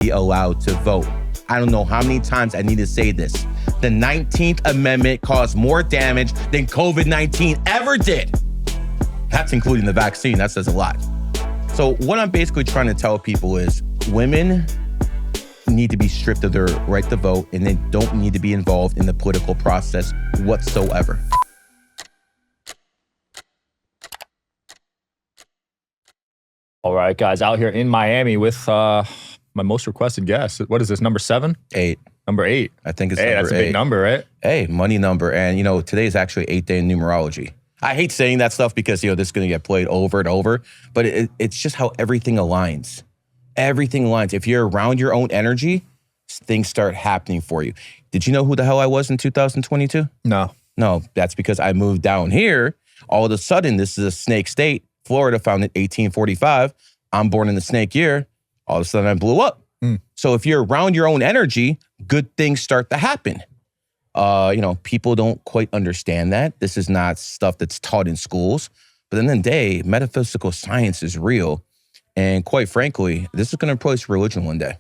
be allowed to vote. I don't know how many times I need to say this. The 19th Amendment caused more damage than COVID-19 ever did. That's including the vaccine. That says a lot. So what I'm basically trying to tell people is women need to be stripped of their right to vote, and they don't need to be involved in the political process whatsoever. All right, guys, out here in Miami with my most requested guest. What is this, number 7? 8. Number 8. I think it's hey, number that's a 8. big number, right? Hey, money number. And, you know, today is actually 8th day in numerology. I hate saying that stuff because, you know, this is going to get played over and over, but it's just how everything aligns. Everything aligns. If you're around your own energy, things start happening for you. Did you know who the hell I was in 2022? No. No, that's because I moved down here. All of a sudden, this is a snake state. Florida, founded 1845. I'm born in the snake year. All of a sudden, I blew up. So if you're around your own energy, good things start to happen. You know, people don't quite understand that. This is not stuff that's taught in schools. But at the end of the day, metaphysical science is real. And quite frankly, this is going to replace religion one day.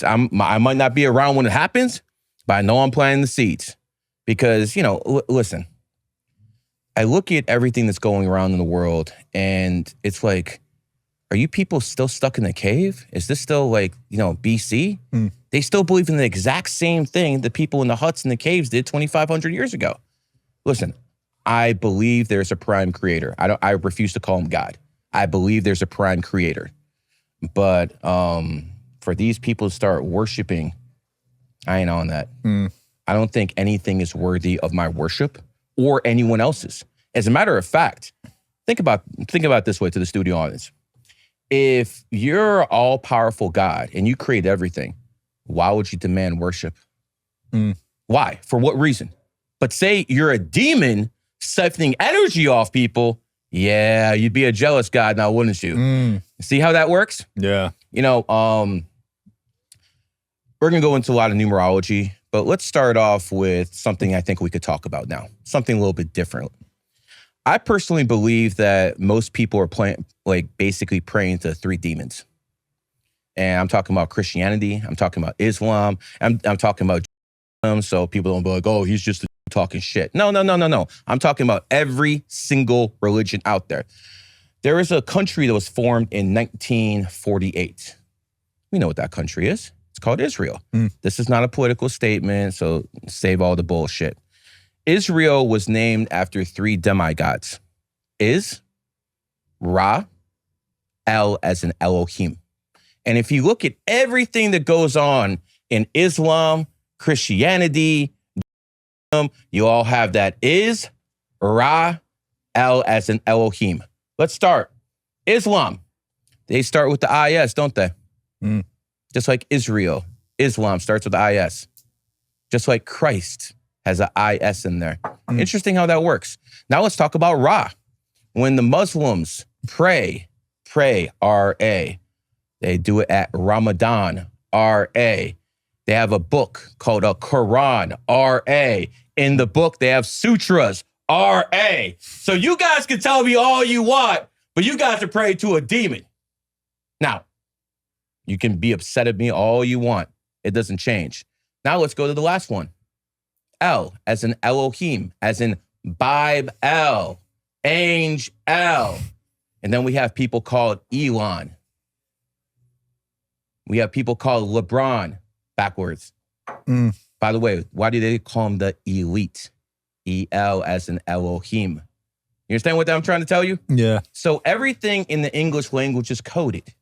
I might not be around when it happens, but I know I'm planting the seeds. Because, you know, listen, I look at everything that's going around in the world, and it's like, are you people still stuck in the cave? Is this still like, you know, BC? They still believe in the exact same thing the people in the huts and the caves did 2,500 years ago. Listen, I believe there's a prime creator. I refuse to call him God. I believe there's a prime creator. But for these people to start worshiping, I ain't on that. I don't think anything is worthy of my worship or anyone else's. As a matter of fact, think about this way to the studio audience. If you're all-powerful God and you create everything, why would you demand worship? Why? For what reason? But say you're a demon siphoning energy off people, yeah, you'd be a jealous God now, wouldn't you? See how that works? Yeah. You know, we're going to go into a lot of numerology, but let's start off with something I think we could talk about now, something a little bit different. I personally believe that most people are basically praying to 3 demons. And I'm talking about Christianity. I'm talking about Islam. I'm talking about Judaism, so people don't be like, oh, he's just talking shit. No. I'm talking about every single religion out there. There is a country that was formed in 1948. We know what that country is. It's called Israel. This is not a political statement, so save all the bullshit. Israel was named after 3 demigods. Is, Ra, El as in Elohim. And if you look at everything that goes on in Islam, Christianity, you all have that Is, Ra, El as in Elohim. Let's start. Islam. They start with the IS, don't they? Just like Israel. Islam starts with the IS. Just like Christ has an IS in there. Interesting how that works. Now let's talk about Ra. When the Muslims pray, R-A. They do it at Ramadan, R-A. They have a book called a Quran, R-A. In the book, they have sutras, R-A. So you guys can tell me all you want, but you guys are praying to a demon. Now, you can be upset at me all you want. It doesn't change. Now let's go to the last one. El, as in Elohim, as in Bible, Angel. And then we have people called Elon. We have people called LeBron, backwards. By the way, why do they call him the elite? E-L as in Elohim. You understand what I'm trying to tell you? Yeah. So everything in the English language is coded.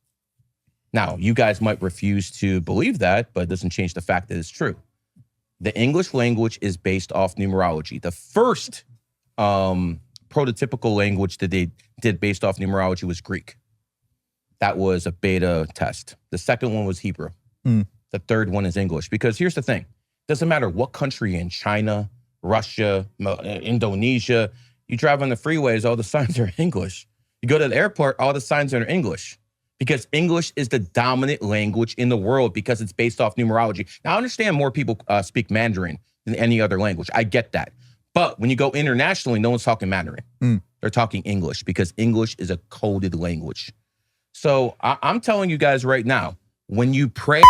Now, you guys might refuse to believe that, but it doesn't change the fact that it's true. The English language is based off numerology. The first prototypical language that they did based off numerology was Greek. That was a beta test. The second one was Hebrew. The third one is English. Because here's the thing. Doesn't matter what country in China, Russia, Indonesia, you drive on the freeways, all the signs are in English. You go to the airport, all the signs are in English. Because English is the dominant language in the world because it's based off numerology. Now, I understand more people speak Mandarin than any other language. I get that. But when you go internationally, no one's talking Mandarin. They're talking English because English is a coded language. So I'm telling you guys right now, when you pray.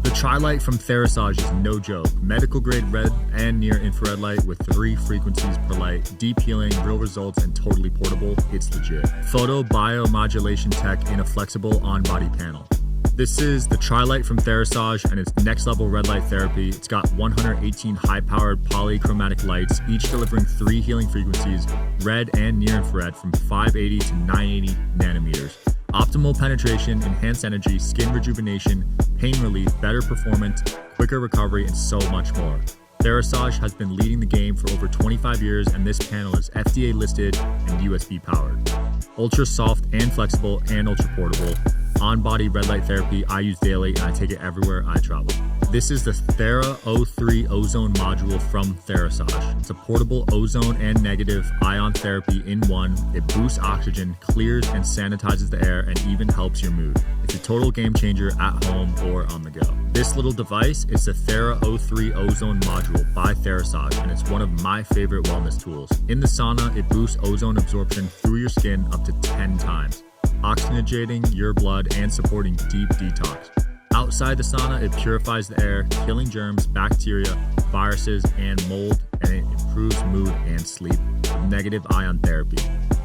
The Tri-Light from Therasage is no joke. Medical grade red and near infrared light with 3 frequencies per light, deep healing, real results, and totally portable. It's legit. Photo biomodulation tech in a flexible on-body panel. This is the Tri-Light from Therasage, and it's next level red light therapy. It's got 118 high-powered polychromatic lights, each delivering 3 healing frequencies, red and near infrared from 580 to 980 nanometers. Optimal penetration, enhanced energy, skin rejuvenation, pain relief, better performance, quicker recovery, and so much more. Therasage has been leading the game for over 25 years, and this panel is FDA listed and USB powered. Ultra soft and flexible and ultra portable. On-body red light therapy I use daily, and I take it everywhere I travel. This is the Thera O3 ozone module from Therasage. It's a portable ozone and negative ion therapy in one. It boosts oxygen, clears and sanitizes the air, and even helps your mood. It's a total game changer at home or on the go. This little device is the Thera O3 ozone module by Therasage, and it's one of my favorite wellness tools. In the sauna, it boosts ozone absorption through your skin up to 10 times, oxygenating your blood and supporting deep detox. Outside the sauna, it purifies the air, killing germs, bacteria, viruses, and mold, and it improves mood and sleep with negative ion therapy.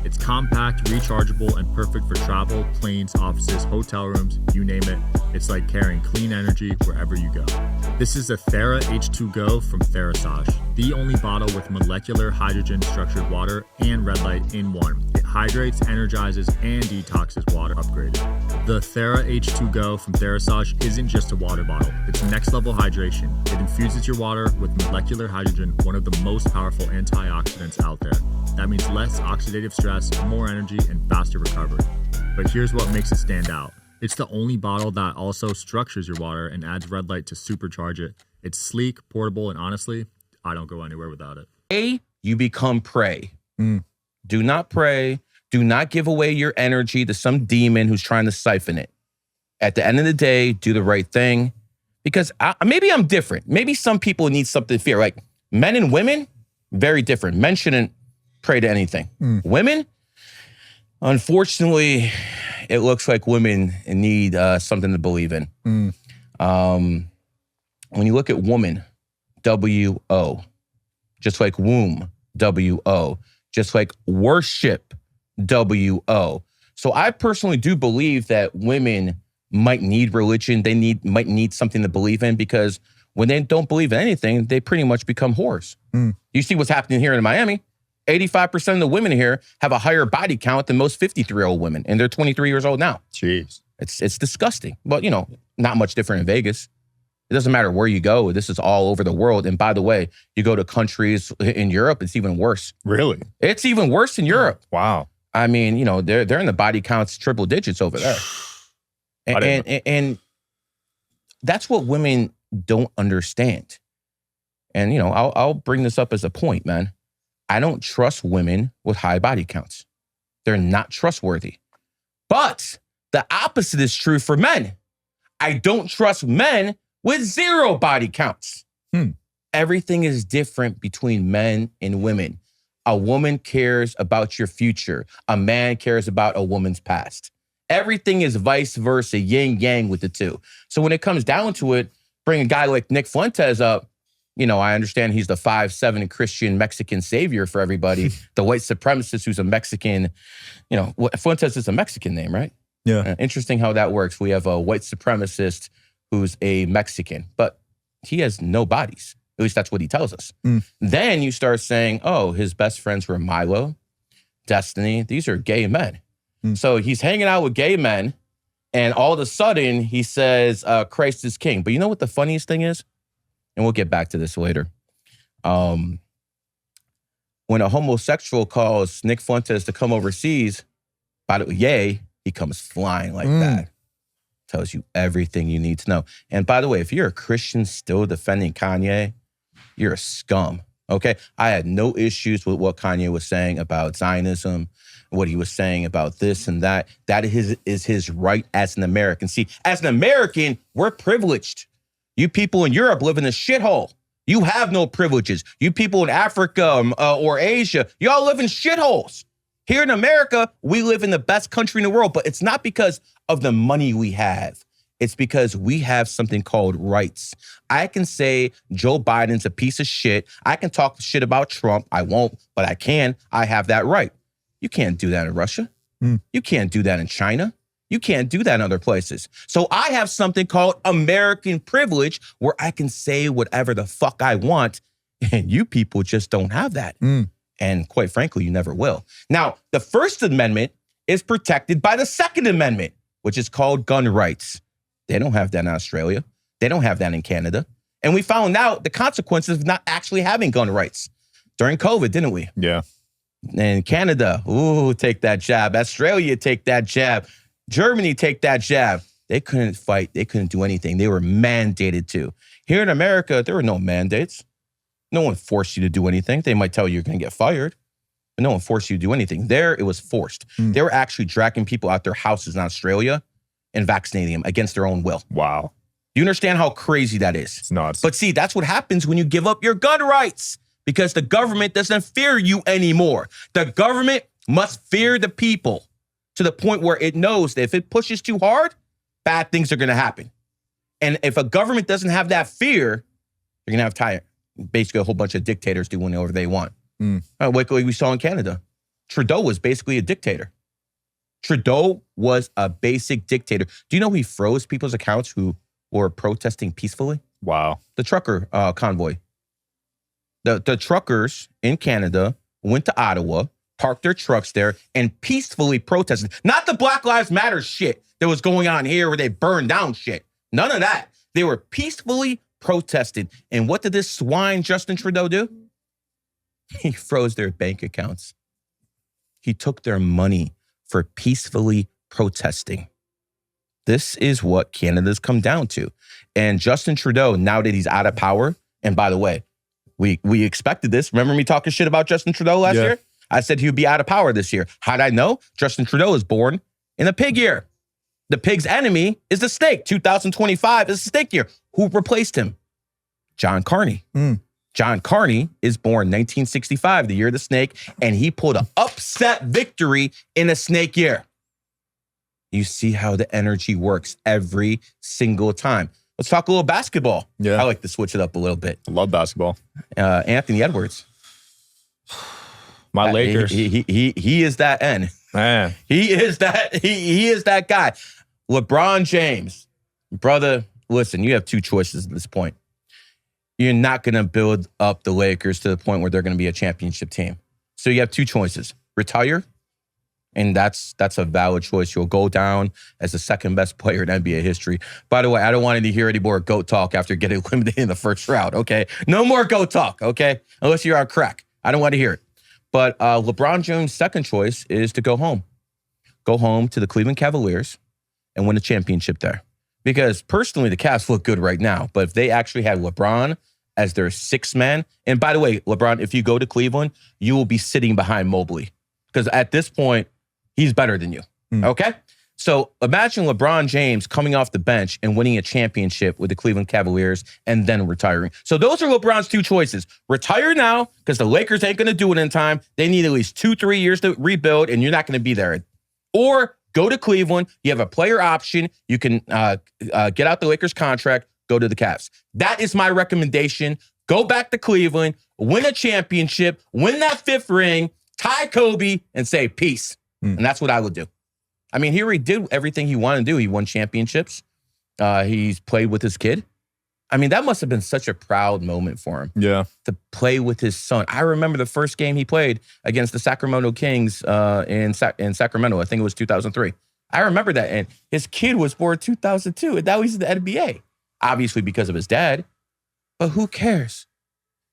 It's compact, rechargeable, and perfect for travel, planes, offices, hotel rooms, you name it. It's like carrying clean energy wherever you go. This is a Thera H2 Go from Therasage, the only bottle with molecular hydrogen structured water and red light in one. It hydrates, energizes, and detoxes water upgraded. The Thera H2 Go from Therasage isn't just a water bottle. It's next level hydration. It infuses your water with molecular hydrogen, one of the most powerful antioxidants out there. That means less oxidative stress, more energy, and faster recovery. But here's what makes it stand out. It's the only bottle that also structures your water and adds red light to supercharge it. It's sleek, portable, and honestly, I don't go anywhere without it. You become prey. Do not pray. Do not give away your energy to some demon who's trying to siphon it. At the end of the day, do the right thing. Because maybe I'm different. Maybe some people need something to fear. Like men and women, very different. Men shouldn't pray to anything. Women, unfortunately, it looks like women need something to believe in. When you look at woman, W-O, just like womb, W-O, just like worship, W-O. So I personally do believe that women might need religion. They might need something to believe in, because when they don't believe in anything, they pretty much become whores. You see what's happening here in Miami. 85% of the women here have a higher body count than most 53-year-old women, and they're 23 years old now. Jeez. It's disgusting. But, not much different in Vegas. It doesn't matter where you go. This is all over the world. And by the way, you go to countries in Europe, it's even worse. Really? It's even worse in Europe. Wow. I mean, they're in the body counts triple digits over there. And that's what women don't understand. And, I'll bring this up as a point, man. I don't trust women with high body counts. They're not trustworthy. But the opposite is true for men. I don't trust men with 0 body counts. Everything is different between men and women. A woman cares about your future. A man cares about a woman's past. Everything is vice versa, yin yang with the two. So when it comes down to it, bring a guy like Nick Fuentes up, I understand he's the 5'7" Christian Mexican savior for everybody. The white supremacist who's a Mexican, Fuentes is a Mexican name, right? Yeah. Interesting how that works. We have a white supremacist who's a Mexican, but he has no bodies. At least that's what he tells us. Then you start saying, oh, his best friends were Milo, Destiny. These are gay men. So he's hanging out with gay men, and all of a sudden he says, Christ is king. But you know what the funniest thing is? And we'll get back to this later. When a homosexual calls Nick Fuentes to come overseas, he comes flying like that. Tells you everything you need to know. And by the way, if you're a Christian still defending Kanye, you're a scum, okay? I had no issues with what Kanye was saying about Zionism, what he was saying about this and that. That is his right as an American. See, as an American, we're privileged. You people in Europe live in a shithole. You have no privileges. You people in Africa or Asia, y'all live in shitholes. Here in America, we live in the best country in the world, but it's not because of the money we have. It's because we have something called rights. I can say Joe Biden's a piece of shit. I can talk shit about Trump. I won't, but I can. I have that right. You can't do that in Russia. You can't do that in China. You can't do that in other places. So I have something called American privilege where I can say whatever the fuck I want, and you people just don't have that. And quite frankly, you never will. Now, the First Amendment is protected by the Second Amendment, which is called gun rights. They don't have that in Australia. They don't have that in Canada. And we found out the consequences of not actually having gun rights during COVID, didn't we? Yeah. And Canada, ooh, take that jab. Australia, take that jab. Germany, take that jab. They couldn't fight. They couldn't do anything. They were mandated to. Here in America, there were no mandates. No one forced you to do anything. They might tell you you're going to get fired, but no one forced you to do anything. There, it was forced. They were actually dragging people out their houses in Australia and vaccinating them against their own will. Wow. Do you understand how crazy that is? It's nuts. But see, that's what happens when you give up your gun rights, because the government doesn't fear you anymore. The government must fear the people to the point where it knows that if it pushes too hard, bad things are going to happen. And if a government doesn't have that fear, you're going to have basically a whole bunch of dictators doing whatever they want. Like we saw in Canada. Trudeau was basically a dictator. Trudeau was a basic dictator. Do you know he froze people's accounts who were protesting peacefully? Wow. The trucker convoy. The truckers in Canada went to Ottawa, parked their trucks there, and peacefully protested. Not the Black Lives Matter shit that was going on here where they burned down shit. None of that. They were peacefully protested. And what did this swine Justin Trudeau do? He froze their bank accounts. He took their money for peacefully protesting. This is what Canada's come down to. And Justin Trudeau, now that he's out of power, and by the way, we expected this. Remember me talking shit about Justin Trudeau last year? I said he would be out of power this year. How'd I know? Justin Trudeau was born in a pig year. The pig's enemy is the snake. 2025 is the snake year. Who replaced him? John Carney. John Carney is born 1965, the year of the snake, and he pulled an upset victory in a snake year. You see how the energy works every single time. Let's talk a little basketball. Yeah. I like to switch it up a little bit. I love basketball. Anthony Edwards. My Lakers. He is that N. Man. He is that guy. LeBron James. Brother, listen, you have two choices at this point. You're not going to build up the Lakers to the point where they're going to be a championship team. So you have two choices. Retire, and that's a valid choice. You'll go down as the second best player in NBA history. By the way, I don't want to hear any more GOAT talk after getting eliminated in the first round, okay? No more GOAT talk, okay? Unless you're on crack. I don't want to hear it. But LeBron James' second choice is to go home. Go home to the Cleveland Cavaliers and win a championship there. Because personally, the Cavs look good right now. But if they actually had LeBron as their sixth man, and by the way, LeBron, if you go to Cleveland, you will be sitting behind Mobley. Because at this point, he's better than you, okay? So imagine LeBron James coming off the bench and winning a championship with the Cleveland Cavaliers and then retiring. So those are LeBron's two choices. Retire now, because the Lakers ain't going to do it in time. They need at least 2-3 years to rebuild, and you're not going to be there. Or go to Cleveland. You have a player option. You can get out the Lakers contract, go to the Cavs. That is my recommendation. Go back to Cleveland, win a championship, win that fifth ring, tie Kobe, and say peace. And that's what I would do. I mean, he already did everything he wanted to do. He won championships. He's played with his kid. I mean, that must have been such a proud moment for him. Yeah. To play with his son. I remember the first game he played against the Sacramento Kings in Sacramento. I think it was 2003. I remember that. And his kid was born 2002. And now he's in the NBA. Obviously because of his dad. But who cares?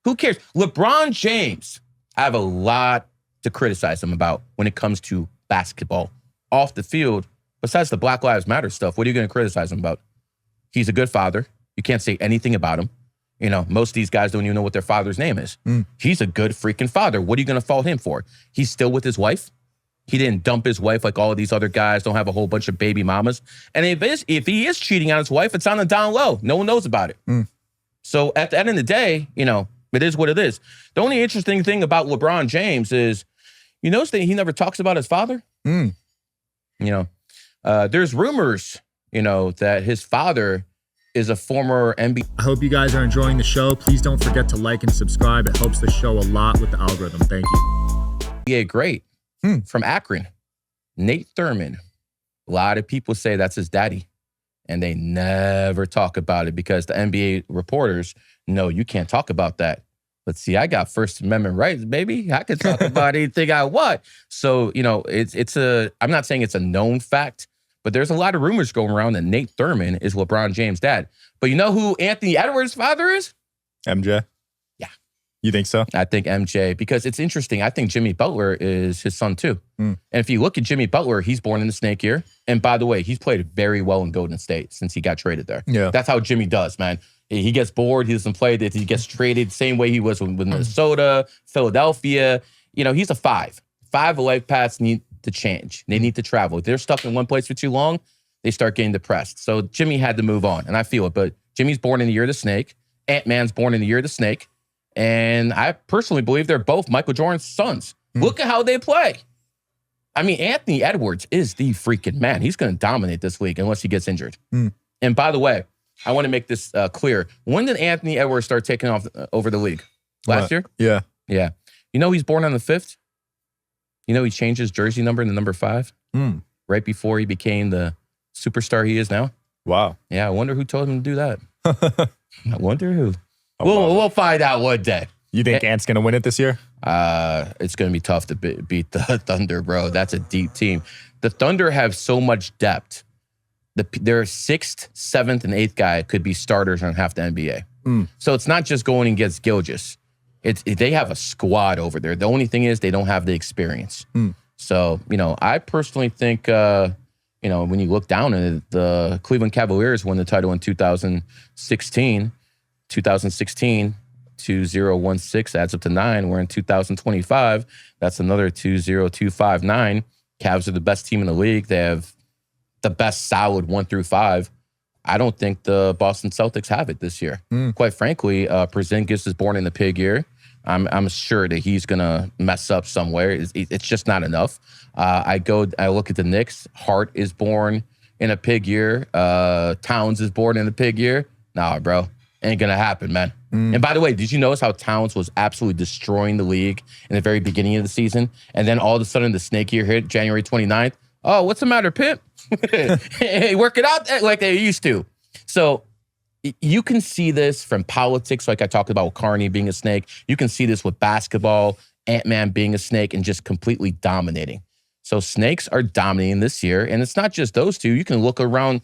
Who cares? LeBron James, I have a lot to criticize him about when it comes to basketball. Off the field, besides the Black Lives Matter stuff, what are you going to criticize him about? He's a good father. You can't say anything about him. You know, most of these guys don't even know what their father's name is. He's a good freaking father. What are you going to fault him for? He's still with his wife. He didn't dump his wife like all of these other guys, don't have a whole bunch of baby mamas. And if he is cheating on his wife, it's on the down low. No one knows about it. So at the end of the day, you know, it is what it is. The only interesting thing about LeBron James is, you notice that he never talks about his father? You know, there's rumors that his father is a former NBA. I hope you guys are enjoying the show. Please don't forget to like and subscribe. It helps the show a lot with the algorithm. Thank you. Great. From Akron, Nate Thurman. A lot of people say that's his daddy, and they never talk about it because the NBA reporters know you can't talk about that. But see, I got First Amendment rights, baby. I can talk about anything I want. So, I'm not saying it's a known fact, but there's a lot of rumors going around that Nate Thurman is LeBron James' dad. But you know who Anthony Edwards' father is? MJ? Yeah. You think so? I think MJ, because it's interesting. I think Jimmy Butler is his son too. And if you look at Jimmy Butler, he's born in the snake year. And by the way, he's played very well in Golden State since he got traded there. Yeah. That's how Jimmy does, man. He gets bored. He doesn't play. He gets traded. Same way he was with Minnesota, Philadelphia. He's a 5. 5 life paths need to change. They need to travel. If they're stuck in one place for too long, they start getting depressed. So Jimmy had to move on, and I feel it. But Jimmy's born in the year of the snake. Ant-Man's born in the year of the snake. And I personally believe they're both Michael Jordan's sons. Look at how they play. I mean, Anthony Edwards is the freaking man. He's going to dominate this league unless he gets injured. And by the way, I want to make this clear. When did Anthony Edwards start taking off over the league? Last year? Yeah. Yeah. He's born on the 5th. He changed his jersey number to number 5 right before he became the superstar he is now. Wow. Yeah, I wonder who told him to do that. I wonder who. We'll find out one day. You think Ant's going to win it this year? It's going to be tough to beat the Thunder, bro. That's a deep team. The Thunder have so much depth. Their 6th, 7th, and 8th guy could be starters on half the NBA. So it's not just going against Gilgeous. They have a squad over there. The only thing is they don't have the experience. So, I personally think, when you look down at it, the Cleveland Cavaliers won the title in 2016. 2016 adds up to 9. We're in 2025. That's another 20259. Cavs are the best team in the league. They have the best solid 1 through 5. I don't think the Boston Celtics have it this year. Quite frankly, Porzingis is born in the pig year. I'm sure that he's gonna mess up somewhere. It's just not enough. I look at the Knicks. Hart is born in a pig year. Towns is born in a pig year. Nah, bro. Ain't gonna happen, man. And by the way, did you notice how Towns was absolutely destroying the league in the very beginning of the season? And then all of a sudden the snake year hit January 29th. Oh, what's the matter, Pimp? Hey, work it out like they used to. So you can see this from politics, like I talked about with Carney being a snake. You can see this with basketball, Ant-Man being a snake and just completely dominating. So snakes are dominating this year. And it's not just those two. You can look around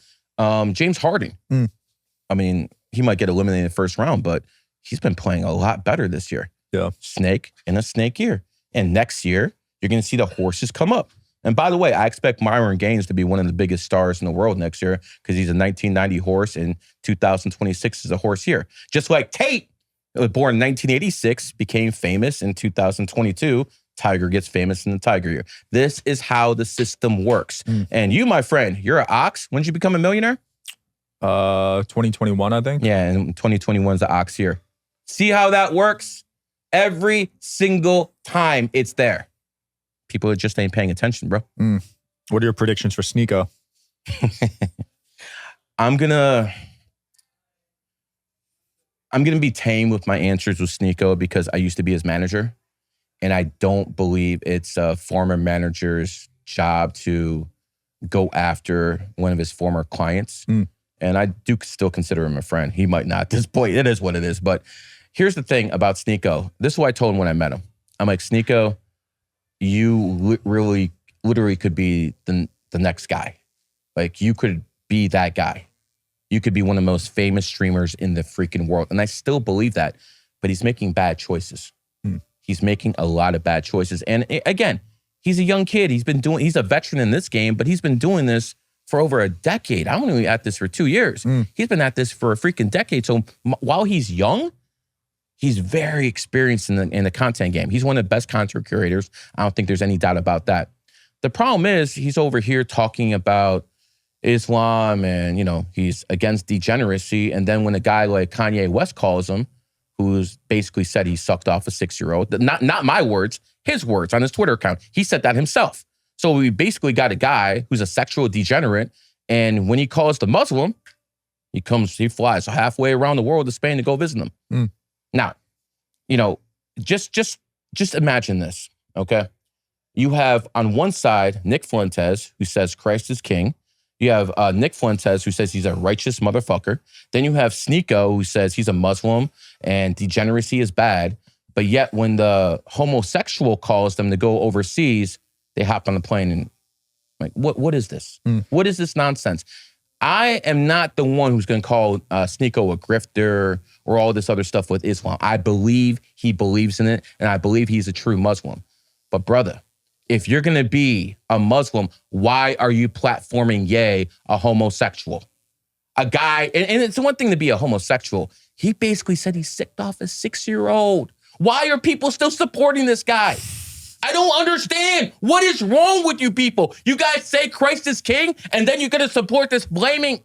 James Harden. I mean, he might get eliminated in the first round, but he's been playing a lot better this year. Yeah. Snake in a snake year. And next year, you're going to see the horses come up. And by the way, I expect Myron Gaines to be one of the biggest stars in the world next year because he's a 1990 horse and 2026 is a horse year. Just like Tate, was born in 1986, became famous in 2022. Tiger gets famous in the Tiger year. This is how the system works. And you, my friend, you're an ox. When did you become a millionaire? 2021, I think. Yeah, and 2021 is the ox year. See how that works? Every single time it's there. People just ain't paying attention, bro. What are your predictions for SNEO? I'm gonna be tame with my answers with SNEO because I used to be his manager. And I don't believe it's a former manager's job to go after one of his former clients. And I do still consider him a friend. He might not at this point. It is what it is. But here's the thing about SNEO. This is what I told him when I met him. I'm like, SNEO, you literally could be the next guy. Like, you could be that guy. You could be one of the most famous streamers in the freaking world. And I still believe that. But he's making bad choices. He's making a lot of bad choices. And again, he's a young kid. He's a veteran in this game, but he's been doing this for over a decade. I'm only at this for 2 years. He's been at this for a freaking decade. So while he's young, he's very experienced in the content game. He's one of the best content curators. I don't think there's any doubt about that. The problem is he's over here talking about Islam and, he's against degeneracy. And then when a guy like Kanye West calls him, who's basically said he sucked off a 6-year-old, not my words, his words on his Twitter account. He said that himself. So we basically got a guy who's a sexual degenerate And when he calls the Muslim, he flies halfway around the world to Spain to go visit them. Now, just imagine this, okay? You have on one side Nick Fuentes, who says Christ is king. You have Nick Fuentes, who says he's a righteous motherfucker. Then you have SNEO, who says he's a Muslim and degeneracy is bad. But yet when the homosexual calls them to go overseas, they hop on the plane and like, what is this? What is this nonsense? I am not the one who's going to call SNEO a grifter or all this other stuff with Islam. I believe he believes in it, and I believe he's a true Muslim. But brother, if you're going to be a Muslim, why are you platforming Ye, a homosexual? A guy, and it's one thing to be a homosexual. He basically said he sicked off a 6-year-old. Why are people still supporting this guy? I don't understand. What is wrong with you people? You guys say Christ is king, and then you're going to support this blaming.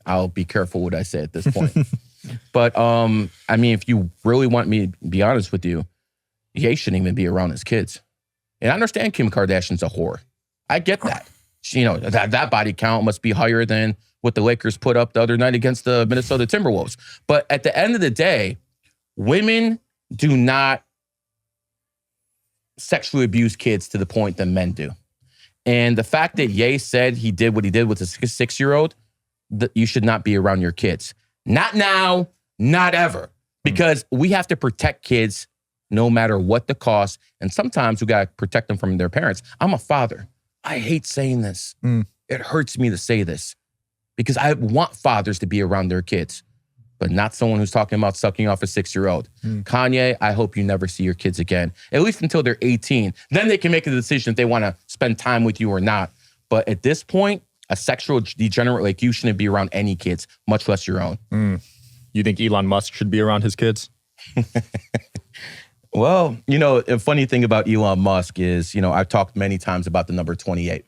I'll be careful what I say at this point. But, I mean, if you really want me to be honest with you, Ye shouldn't even be around his kids. And I understand Kim Kardashian's a whore. I get that. That body count must be higher than what the Lakers put up the other night against the Minnesota Timberwolves. But at the end of the day, women do not sexually abuse kids to the point that men do. And the fact that Ye said he did what he did with a 6-year-old, that you should not be around your kids. Not now, not ever. Because we have to protect kids no matter what the cost. And sometimes we got to protect them from their parents. I'm a father. I hate saying this. It hurts me to say this because I want fathers to be around their kids, but not someone who's talking about sucking off a 6-year-old. Kanye, I hope you never see your kids again, at least until they're 18. Then they can make a decision if they want to spend time with you or not. But at this point, a sexual degenerate like you shouldn't be around any kids, much less your own. You think Elon Musk should be around his kids? Well, a funny thing about Elon Musk is, I've talked many times about the number 28.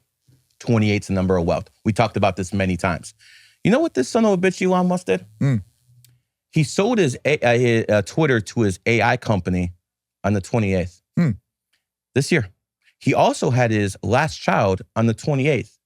28's the number of wealth. We talked about this many times. You know what this son of a bitch Elon Musk did? He sold his Twitter to his AI company on the 28th this year. He also had his last child on the 28th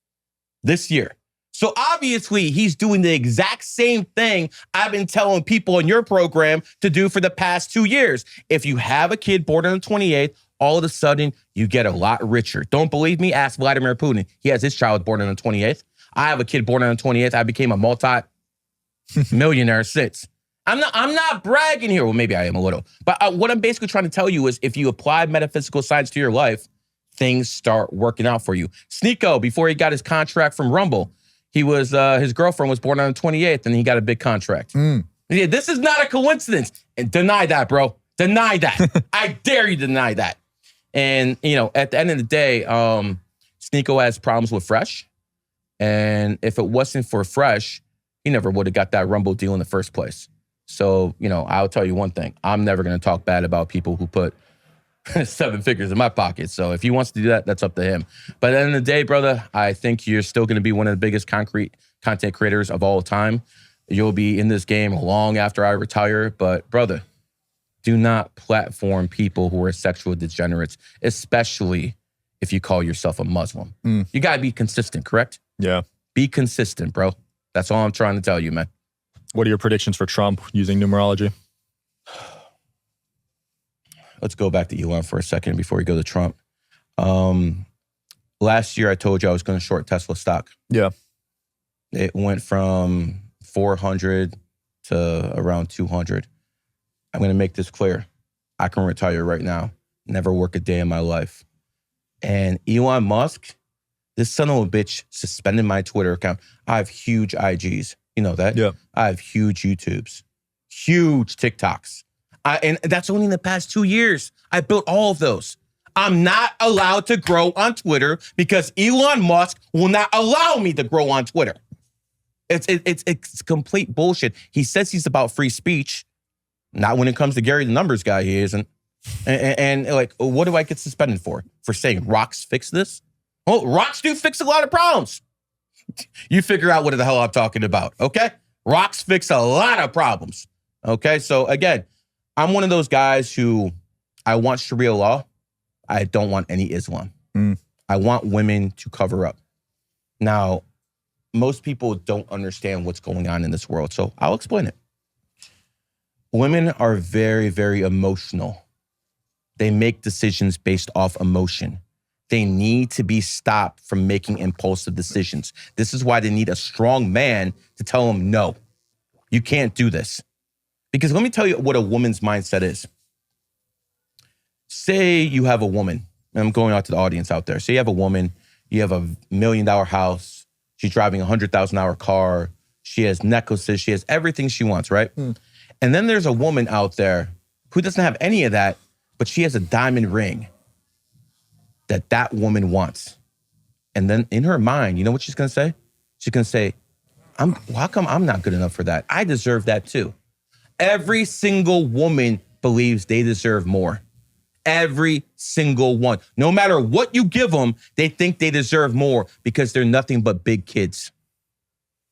this year. So obviously he's doing the exact same thing I've been telling people in your program to do for the past 2 years. If you have a kid born on the 28th, all of a sudden you get a lot richer. Don't believe me? Ask Vladimir Putin. He has his child born on the 28th. I have a kid born on the 28th. I became a multi-millionaire since. I'm not bragging here. Well, maybe I am a little. But what I'm basically trying to tell you is if you apply metaphysical science to your life, things start working out for you. SNEO, before he got his contract from Rumble, his girlfriend was born on the 28th and he got a big contract. Yeah, this is not a coincidence. And deny that, bro. Deny that. I dare you to deny that. And, at the end of the day, SNEO has problems with Fresh. And if it wasn't for Fresh, he never would have got that Rumble deal in the first place. So, I'll tell you one thing. I'm never going to talk bad about people who put 7 figures in my pocket. So if he wants to do that, that's up to him. But at the end of the day, brother, I think you're still going to be one of the biggest content creators of all time. You'll be in this game long after I retire. But brother, do not platform people who are sexual degenerates, especially if you call yourself a Muslim. You got to be consistent, correct? Yeah. Be consistent, bro. That's all I'm trying to tell you, man. What are your predictions for Trump using numerology? Let's go back to Elon for a second before we go to Trump. Last year, I told you I was going to short Tesla stock. Yeah. It went from 400 to around 200. I'm going to make this clear. I can retire right now. Never work a day in my life. And Elon Musk, this son of a bitch suspended my Twitter account. I have huge IGs. You know that? Yeah. I have huge YouTubes, huge TikToks. And that's only in the past 2 years. I built all of those. I'm not allowed to grow on Twitter because Elon Musk will not allow me to grow on Twitter. It's complete bullshit. He says he's about free speech. Not when it comes to Gary the Numbers guy, he isn't. And like, what do I get suspended for? For saying rocks fix this? Oh, rocks do fix a lot of problems. You figure out what the hell I'm talking about, okay? Rocks fix a lot of problems, okay? So again, I'm one of those guys who I want Sharia law. I don't want any Islam. I want women to cover up. Now, most people don't understand what's going on in this world. So I'll explain it. Women are very, very emotional. They make decisions based off emotion. They need to be stopped from making impulsive decisions. This is why they need a strong man to tell them, no, you can't do this. Because let me tell you what a woman's mindset is. Say you have a woman, and I'm going out to the audience out there. Say you have a woman, you have $1 million house, she's driving a $100,000 car, she has necklaces, she has everything she wants, right? And then there's a woman out there who doesn't have any of that, but she has a diamond ring that woman wants. And then in her mind, you know what she's gonna say? She's gonna say, how come I'm not good enough for that? I deserve that too. Every single woman believes they deserve more. Every single one. No matter what you give them, they think they deserve more because they're nothing but big kids.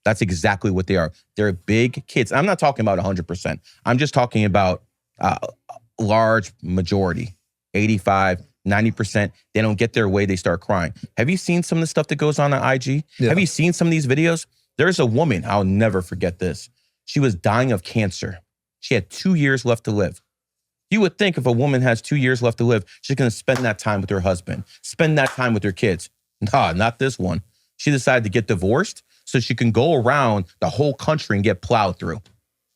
That's exactly what they are. They're big kids. I'm not talking about 100%. I'm just talking about large majority, 85, 90%. They don't get their way, they start crying. Have you seen some of the stuff that goes on IG? Yeah. Have you seen some of these videos? There's a woman, I'll never forget this. She was dying of cancer. She had 2 years left to live. You would think if a woman has 2 years left to live, she's gonna spend that time with her husband, spend that time with her kids. Nah, not this one. She decided to get divorced so she can go around the whole country and get plowed through.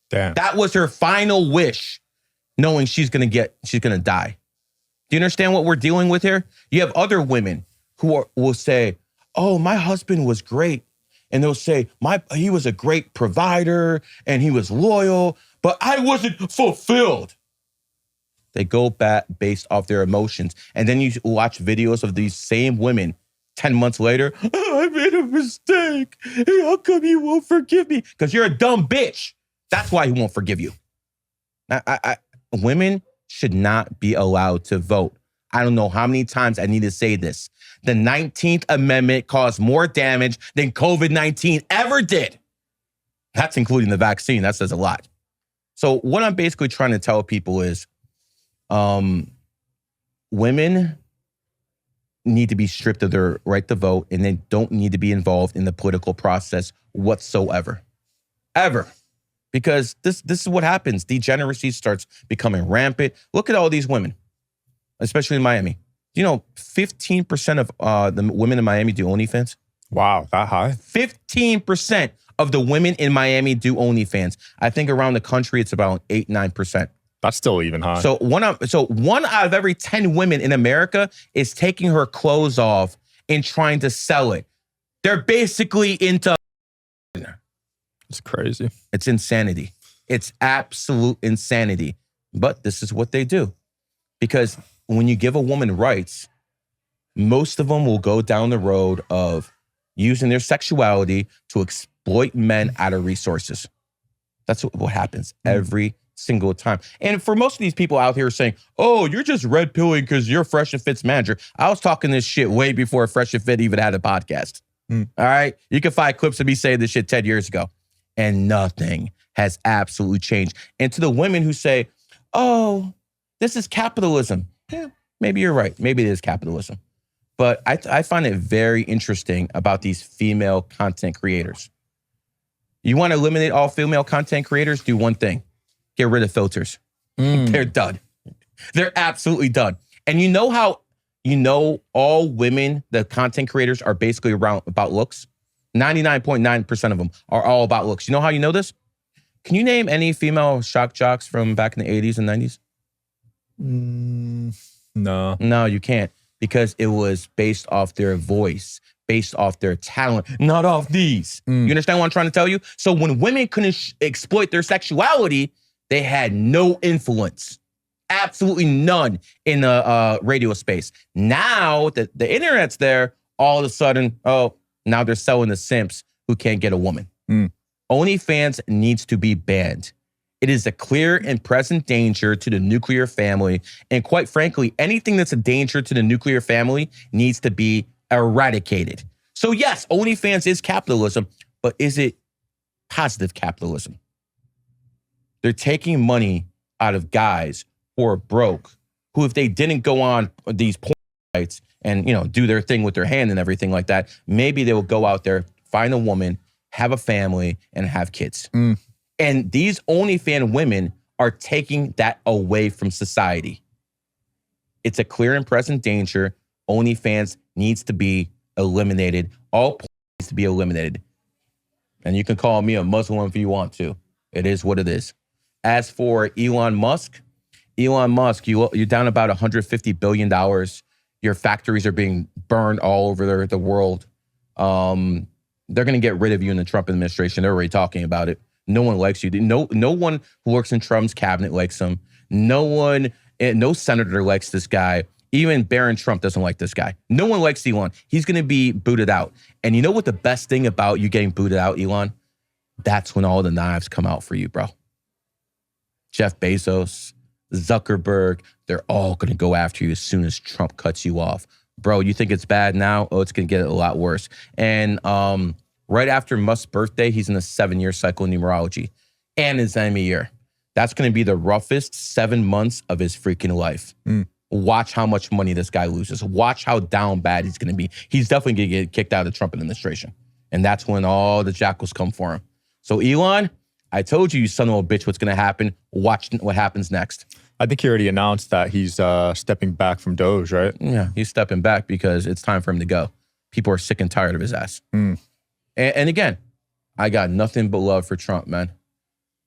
Damn. That was her final wish, knowing she's gonna die. Do you understand what we're dealing with here? You have other women who will say, oh, my husband was great. And they'll say, he was a great provider and he was loyal, but I wasn't fulfilled. They go back based off their emotions. And then you watch videos of these same women 10 months later. Oh, I made a mistake. Hey, how come you won't forgive me? Because you're a dumb bitch. That's why he won't forgive you. Women should not be allowed to vote. I don't know how many times I need to say this. The 19th Amendment caused more damage than COVID-19 ever did. That's including the vaccine. That says a lot. So what I'm basically trying to tell people is women need to be stripped of their right to vote, and they don't need to be involved in the political process whatsoever. Ever. Because this is what happens. Degeneracy starts becoming rampant. Look at all these women, especially in Miami. You know, 15% of the women in Miami do OnlyFans. Wow, that high? 15% of the women in Miami do OnlyFans. I think around the country, it's about 8-9%. That's still even high. So one out of every 10 women in America is taking her clothes off and trying to sell it. They're basically into. It's crazy. It's insanity. It's absolute insanity. But this is what they do. Because when you give a woman rights, most of them will go down the road of using their sexuality to exploit men out of resources. That's what happens every single time. And for most of these people out here saying, oh, you're just red pilling because you're Fresh and Fit's manager. I was talking this shit way before Fresh and Fit even had a podcast. All right? You can find clips of me saying this shit 10 years ago. And nothing has absolutely changed. And to the women who say, oh, this is capitalism. Yeah, maybe you're right. Maybe it is capitalism. But I find it very interesting about these female content creators. You want to eliminate all female content creators? Do one thing. Get rid of filters. They're done. They're absolutely done. And you know how, all women, the content creators are basically about looks? 99.9% of them are all about looks. You know how you know this? Can you name any female shock jocks from back in the 80s and 90s? No. No, you can't. Because it was based off their voice, based off their talent, not off these. You understand what I'm trying to tell you? So when women couldn't exploit their sexuality, they had no influence. Absolutely none in the radio space. Now that the internet's there, all of a sudden, now they're selling the simps who can't get a woman. OnlyFans needs to be banned. It is a clear and present danger to the nuclear family. And quite frankly, anything that's a danger to the nuclear family needs to be eradicated. So yes, OnlyFans is capitalism, but is it positive capitalism? They're taking money out of guys who are broke, who if they didn't go on these porn sites and, do their thing with their hand and everything like that, maybe they will go out there, find a woman, have a family, and have kids. And these OnlyFans women are taking that away from society. It's a clear and present danger. OnlyFans needs to be eliminated. All porn needs to be eliminated. And you can call me a Muslim if you want to. It is what it is. As for Elon Musk, you're down about $150 billion. Your factories are being burned all over the world. They're going to get rid of you in the Trump administration. They're already talking about it. No one likes you. No one who works in Trump's cabinet likes him. No senator likes this guy. Even Barron Trump doesn't like this guy. No one likes Elon. He's going to be booted out. And you know what the best thing about you getting booted out, Elon? That's when all the knives come out for you, bro. Jeff Bezos, Zuckerberg, they're all going to go after you as soon as Trump cuts you off. Bro, you think it's bad now? Oh, it's going to get a lot worse. And right after Musk's birthday, he's in a 7-year cycle in numerology and his enemy year. That's going to be the roughest 7 months of his freaking life. Watch how much money this guy loses. Watch how down bad he's going to be. He's definitely going to get kicked out of the Trump administration. And that's when all the jackals come for him. So Elon, I told you son of a bitch, what's going to happen. Watch what happens next. I think he already announced that he's stepping back from Doge, right? Yeah, he's stepping back because it's time for him to go. People are sick and tired of his ass. And again, I got nothing but love for Trump, man.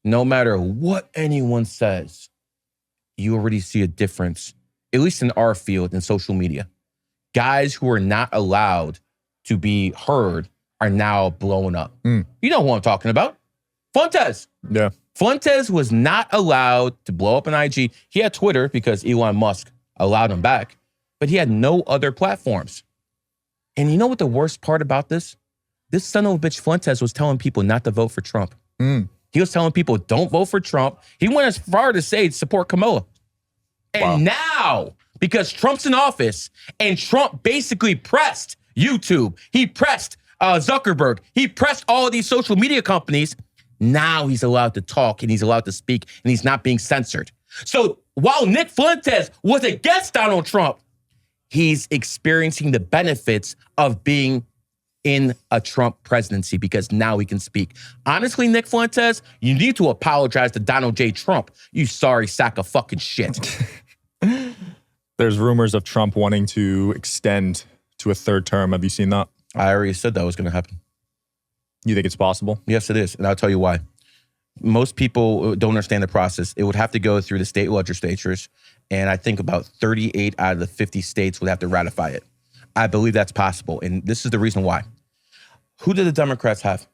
No matter what anyone says, you already see a difference, at least in our field, in social media. Guys who are not allowed to be heard are now blowing up. You know who I'm talking about. Fuentes. Yeah. Fuentes was not allowed to blow up an IG. He had Twitter because Elon Musk allowed him back, but he had no other platforms. And you know what the worst part about this? This son of a bitch Fuentes was telling people not to vote for Trump. He was telling people, don't vote for Trump. He went as far to say support Kamala. And now, because Trump's in office and Trump basically pressed YouTube, he pressed Zuckerberg, he pressed all of these social media companies, now he's allowed to talk and he's allowed to speak and he's not being censored. So while Nick Fuentes was against Donald Trump, he's experiencing the benefits of being in a Trump presidency because now he can speak. Honestly, Nick Fuentes, you need to apologize to Donald J. Trump. You sorry sack of fucking shit. There's rumors of Trump wanting to extend to a third term. Have you seen that? I already said that was going to happen. You think it's possible? Yes, it is. And I'll tell you why. Most people don't understand the process. It would have to go through the state legislatures. And I think about 38 out of the 50 states would have to ratify it. I believe that's possible. And this is the reason why. Who do the Democrats have?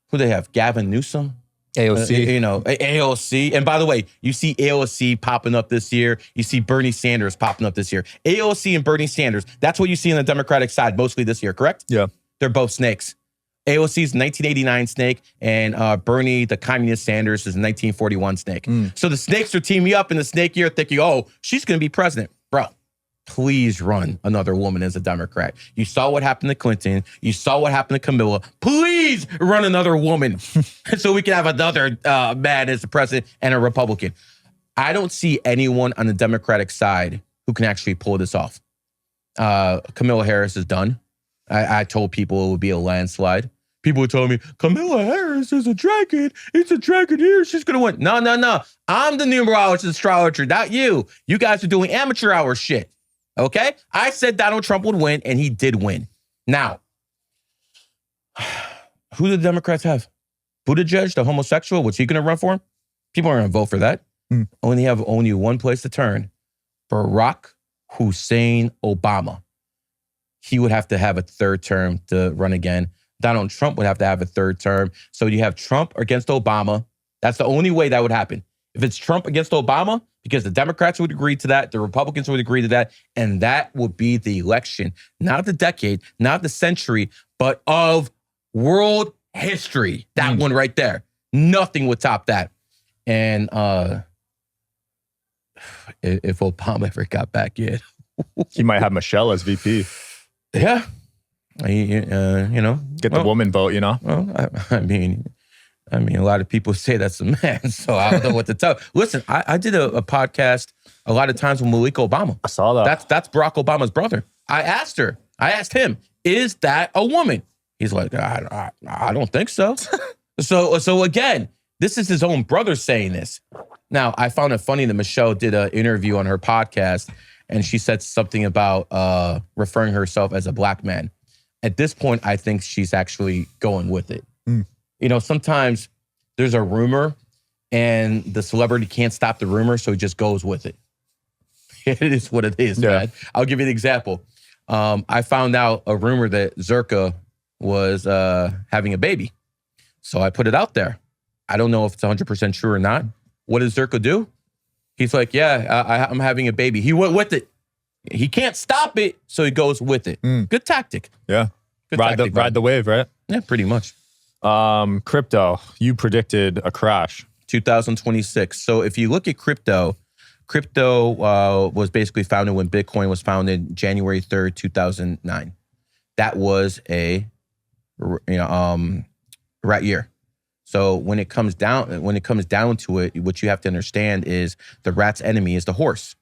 Who they have? Gavin Newsom? AOC. AOC. And by the way, you see AOC popping up this year. You see Bernie Sanders popping up this year. AOC and Bernie Sanders, that's what you see on the Democratic side mostly this year, correct? Yeah. They're both snakes. AOC's 1989 snake, and Bernie, the communist Sanders, is a 1941 snake. So the snakes are teaming up in the snake year thinking, oh, she's going to be president. Bro, please run another woman as a Democrat. You saw what happened to Clinton. You saw what happened to Camilla. Please run another woman so we can have another man as the president and a Republican. I don't see anyone on the Democratic side who can actually pull this off. Kamala Harris is done. I told people it would be a landslide. People were telling me, Kamala Harris is a dragon. It's a dragon here. She's going to win. No. I'm the numerologist astrologer, not you. You guys are doing amateur hour shit. Okay? I said Donald Trump would win, and he did win. Now, who do the Democrats have? Buttigieg, the homosexual, what's he going to run for? People aren't going to vote for that. Only have only one place to turn. Barack Hussein Obama. He would have to have a third term to run again. Donald Trump would have to have a third term. So you have Trump against Obama. That's the only way that would happen. If it's Trump against Obama, because the Democrats would agree to that, the Republicans would agree to that, and that would be the election, not of the decade, not of the century, but of world history. That one right there. Nothing would top that. And if Obama ever got back yet, He might have Michelle as VP. Yeah. Get the woman vote, Well, I mean, a lot of people say that's a man, so I don't know what to tell. Listen, I did a podcast a lot of times with Malik Obama. I saw that. That's Barack Obama's brother. I asked him, is that a woman? He's like, I don't think so. So again, this is his own brother saying this. Now, I found it funny that Michelle did an interview on her podcast, and she said something about referring herself as a black man. At this point, I think she's actually going with it. You know, sometimes there's a rumor, and the celebrity can't stop the rumor, so he just goes with it. It is what it is, man. I'll give you an example. I found out a rumor that Zerka was having a baby. So I put it out there. I don't know if it's 100% true or not. What does Zerka do? He's like, yeah, I'm having a baby. He went with it. He can't stop it, so he goes with it. Good tactic. Yeah. Good Ride tactic, the wave, right? Yeah, pretty much. Crypto, you predicted a crash. 2026. So if you look at crypto was basically founded when Bitcoin was founded January 3rd, 2009. That was a rat year. So when it comes down to it, what you have to understand is the rat's enemy is the horse.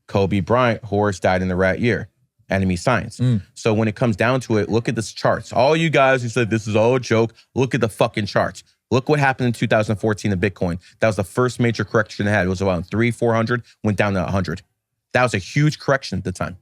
Kobe Bryant, horse, died in the rat year. Enemy science. So when it comes down to it, look at this charts. All you guys who said this is all a joke, look at the fucking charts. Look what happened in 2014 to Bitcoin. That was the first major correction it had. It was around 400, went down to 100. That was a huge correction at the time.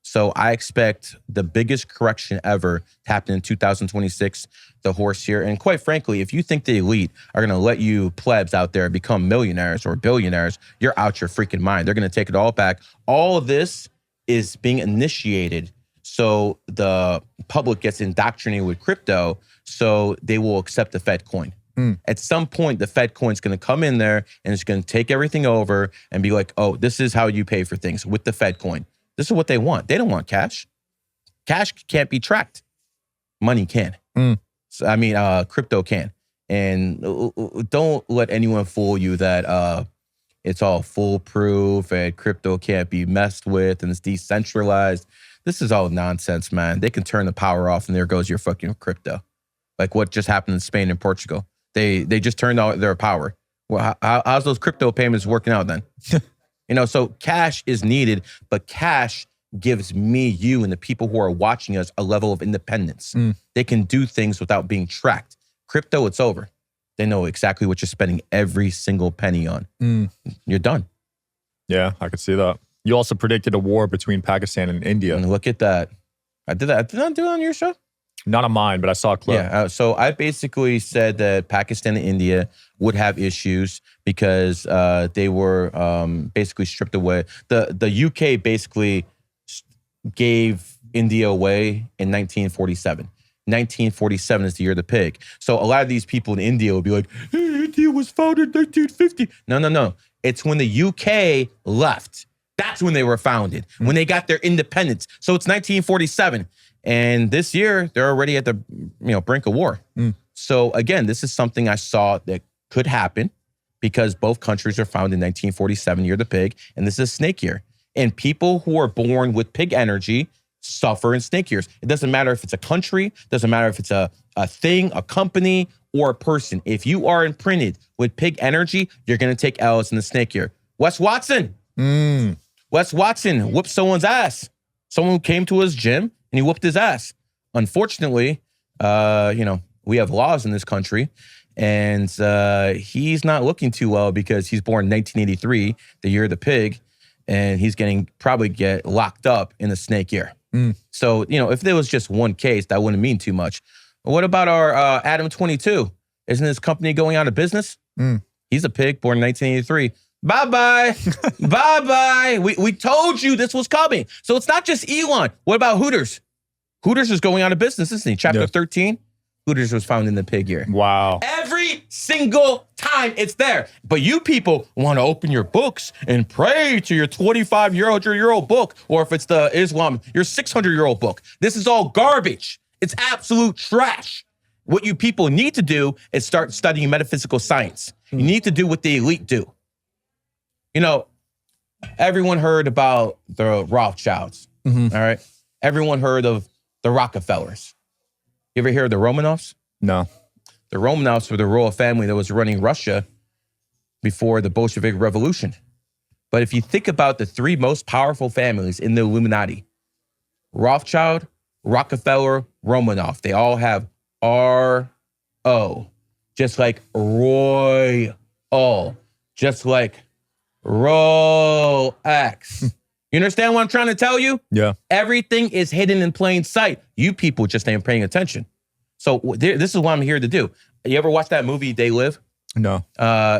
So I expect the biggest correction ever to happen in 2026, the horse year. And quite frankly, if you think the elite are going to let you plebs out there become millionaires or billionaires, you're out your freaking mind. They're going to take it all back. All of this is being initiated so the public gets indoctrinated with crypto so they will accept the Fed coin. At some point, the Fed coin's going to come in there and it's going to take everything over and be like, oh, this is how you pay for things with the Fed coin. This is what they want. They don't want cash. Cash can't be tracked. Money can. So, I mean, crypto can. And don't let anyone fool you that it's all foolproof and crypto can't be messed with and it's decentralized. This is all nonsense, man. They can turn the power off and there goes your fucking crypto. Like what just happened in Spain and Portugal. They just turned out their power. Well, how's those crypto payments working out then? You know, so cash is needed, but cash gives me, you, and the people who are watching us a level of independence. They can do things without being tracked. Crypto, it's over. They know exactly what you're spending every single penny on. You're done. Yeah, I could see that. You also predicted a war between Pakistan and India. And look at that. I did that. Did I do it on your show? Not on mine, but I saw a clip. Yeah, so I basically said that Pakistan and India would have issues because they were basically stripped away. The UK basically gave India away in 1947. 1947 is the year of the pig. So a lot of these people in India would be like, hey, India was founded in 1950. No. It's when the UK left. That's when they were founded, when they got their independence. So it's 1947. And this year, they're already at the brink of war. So again, this is something I saw that could happen because both countries are founded in 1947, year of the pig, and this is snake year. And people who are born with pig energy suffer in snake years. It doesn't matter if it's a country, doesn't matter if it's a thing, a company, or a person. If you are imprinted with pig energy, you're going to take L's in the snake year. Wes Watson. Wes Watson whooped someone's ass. Someone came to his gym and he whooped his ass. Unfortunately, we have laws in this country, and he's not looking too well because he's born in 1983, the year of the pig, and he's probably get locked up in the snake year. So, if there was just one case, that wouldn't mean too much. But what about our Adam 22? Isn't his company going out of business? He's a pig, born in 1983. Bye-bye. Bye-bye. We told you this was coming. So it's not just Elon. What about Hooters? Hooters is going out of business, isn't he? Chapter 13, Hooters was found in the pig year. Wow. Every single time it's there. But you people want to open your books and pray to your 25-year-old book, or if it's the Islam, your 600-year-old book. This is all garbage. It's absolute trash. What you people need to do is start studying metaphysical science. You need to do what the elite do. Everyone heard about the Rothschilds, all right? Everyone heard of the Rockefellers. You ever hear of the Romanovs? No. The Romanovs were the royal family that was running Russia before the Bolshevik Revolution. But if you think about the three most powerful families in the Illuminati, Rothschild, Rockefeller, Romanoff. They all have R-O. Just like Roy O. Just like Rolex. You understand what I'm trying to tell you? Yeah. Everything is hidden in plain sight. You people just ain't paying attention. So this is what I'm here to do. You ever watch that movie, They Live? No.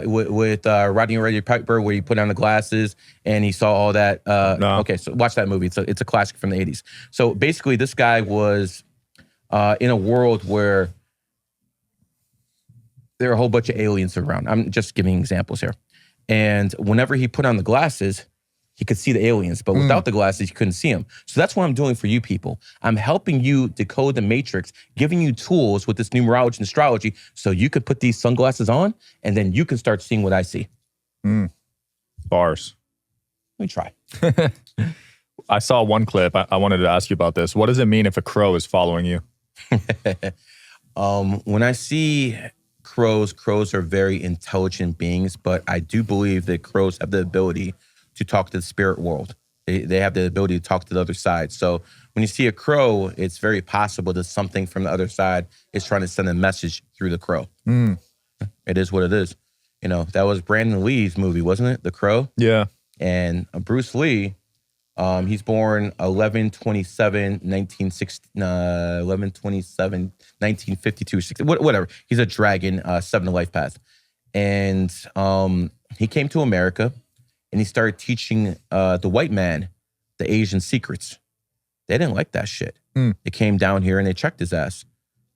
With Rodney Piper, where he put on the glasses and he saw all that. No. Okay, so watch that movie. It's a classic from the 80s. So basically, this guy was in a world where there are a whole bunch of aliens around. I'm just giving examples here. And whenever he put on the glasses, he could see the aliens, but without the glasses, you couldn't see them. So that's what I'm doing for you people. I'm helping you decode the matrix, giving you tools with this numerology and astrology so you could put these sunglasses on and then you can start seeing what I see. Bars. Let me try. I saw one clip. I wanted to ask you about this. What does it mean if a crow is following you? When I see crows are very intelligent beings, but I do believe that crows have the ability to talk to the spirit world. They have the ability to talk to the other side. So when you see a crow, it's very possible that something from the other side is trying to send a message through the crow. It is what it is. You know, that was Brandon Lee's movie, wasn't it? The Crow? Yeah. And Bruce Lee, he's born 11/27/1952, whatever. He's a dragon, 7 life path. And he came to America and he started teaching the white man the Asian secrets. They didn't like that shit. They came down here and they checked his ass.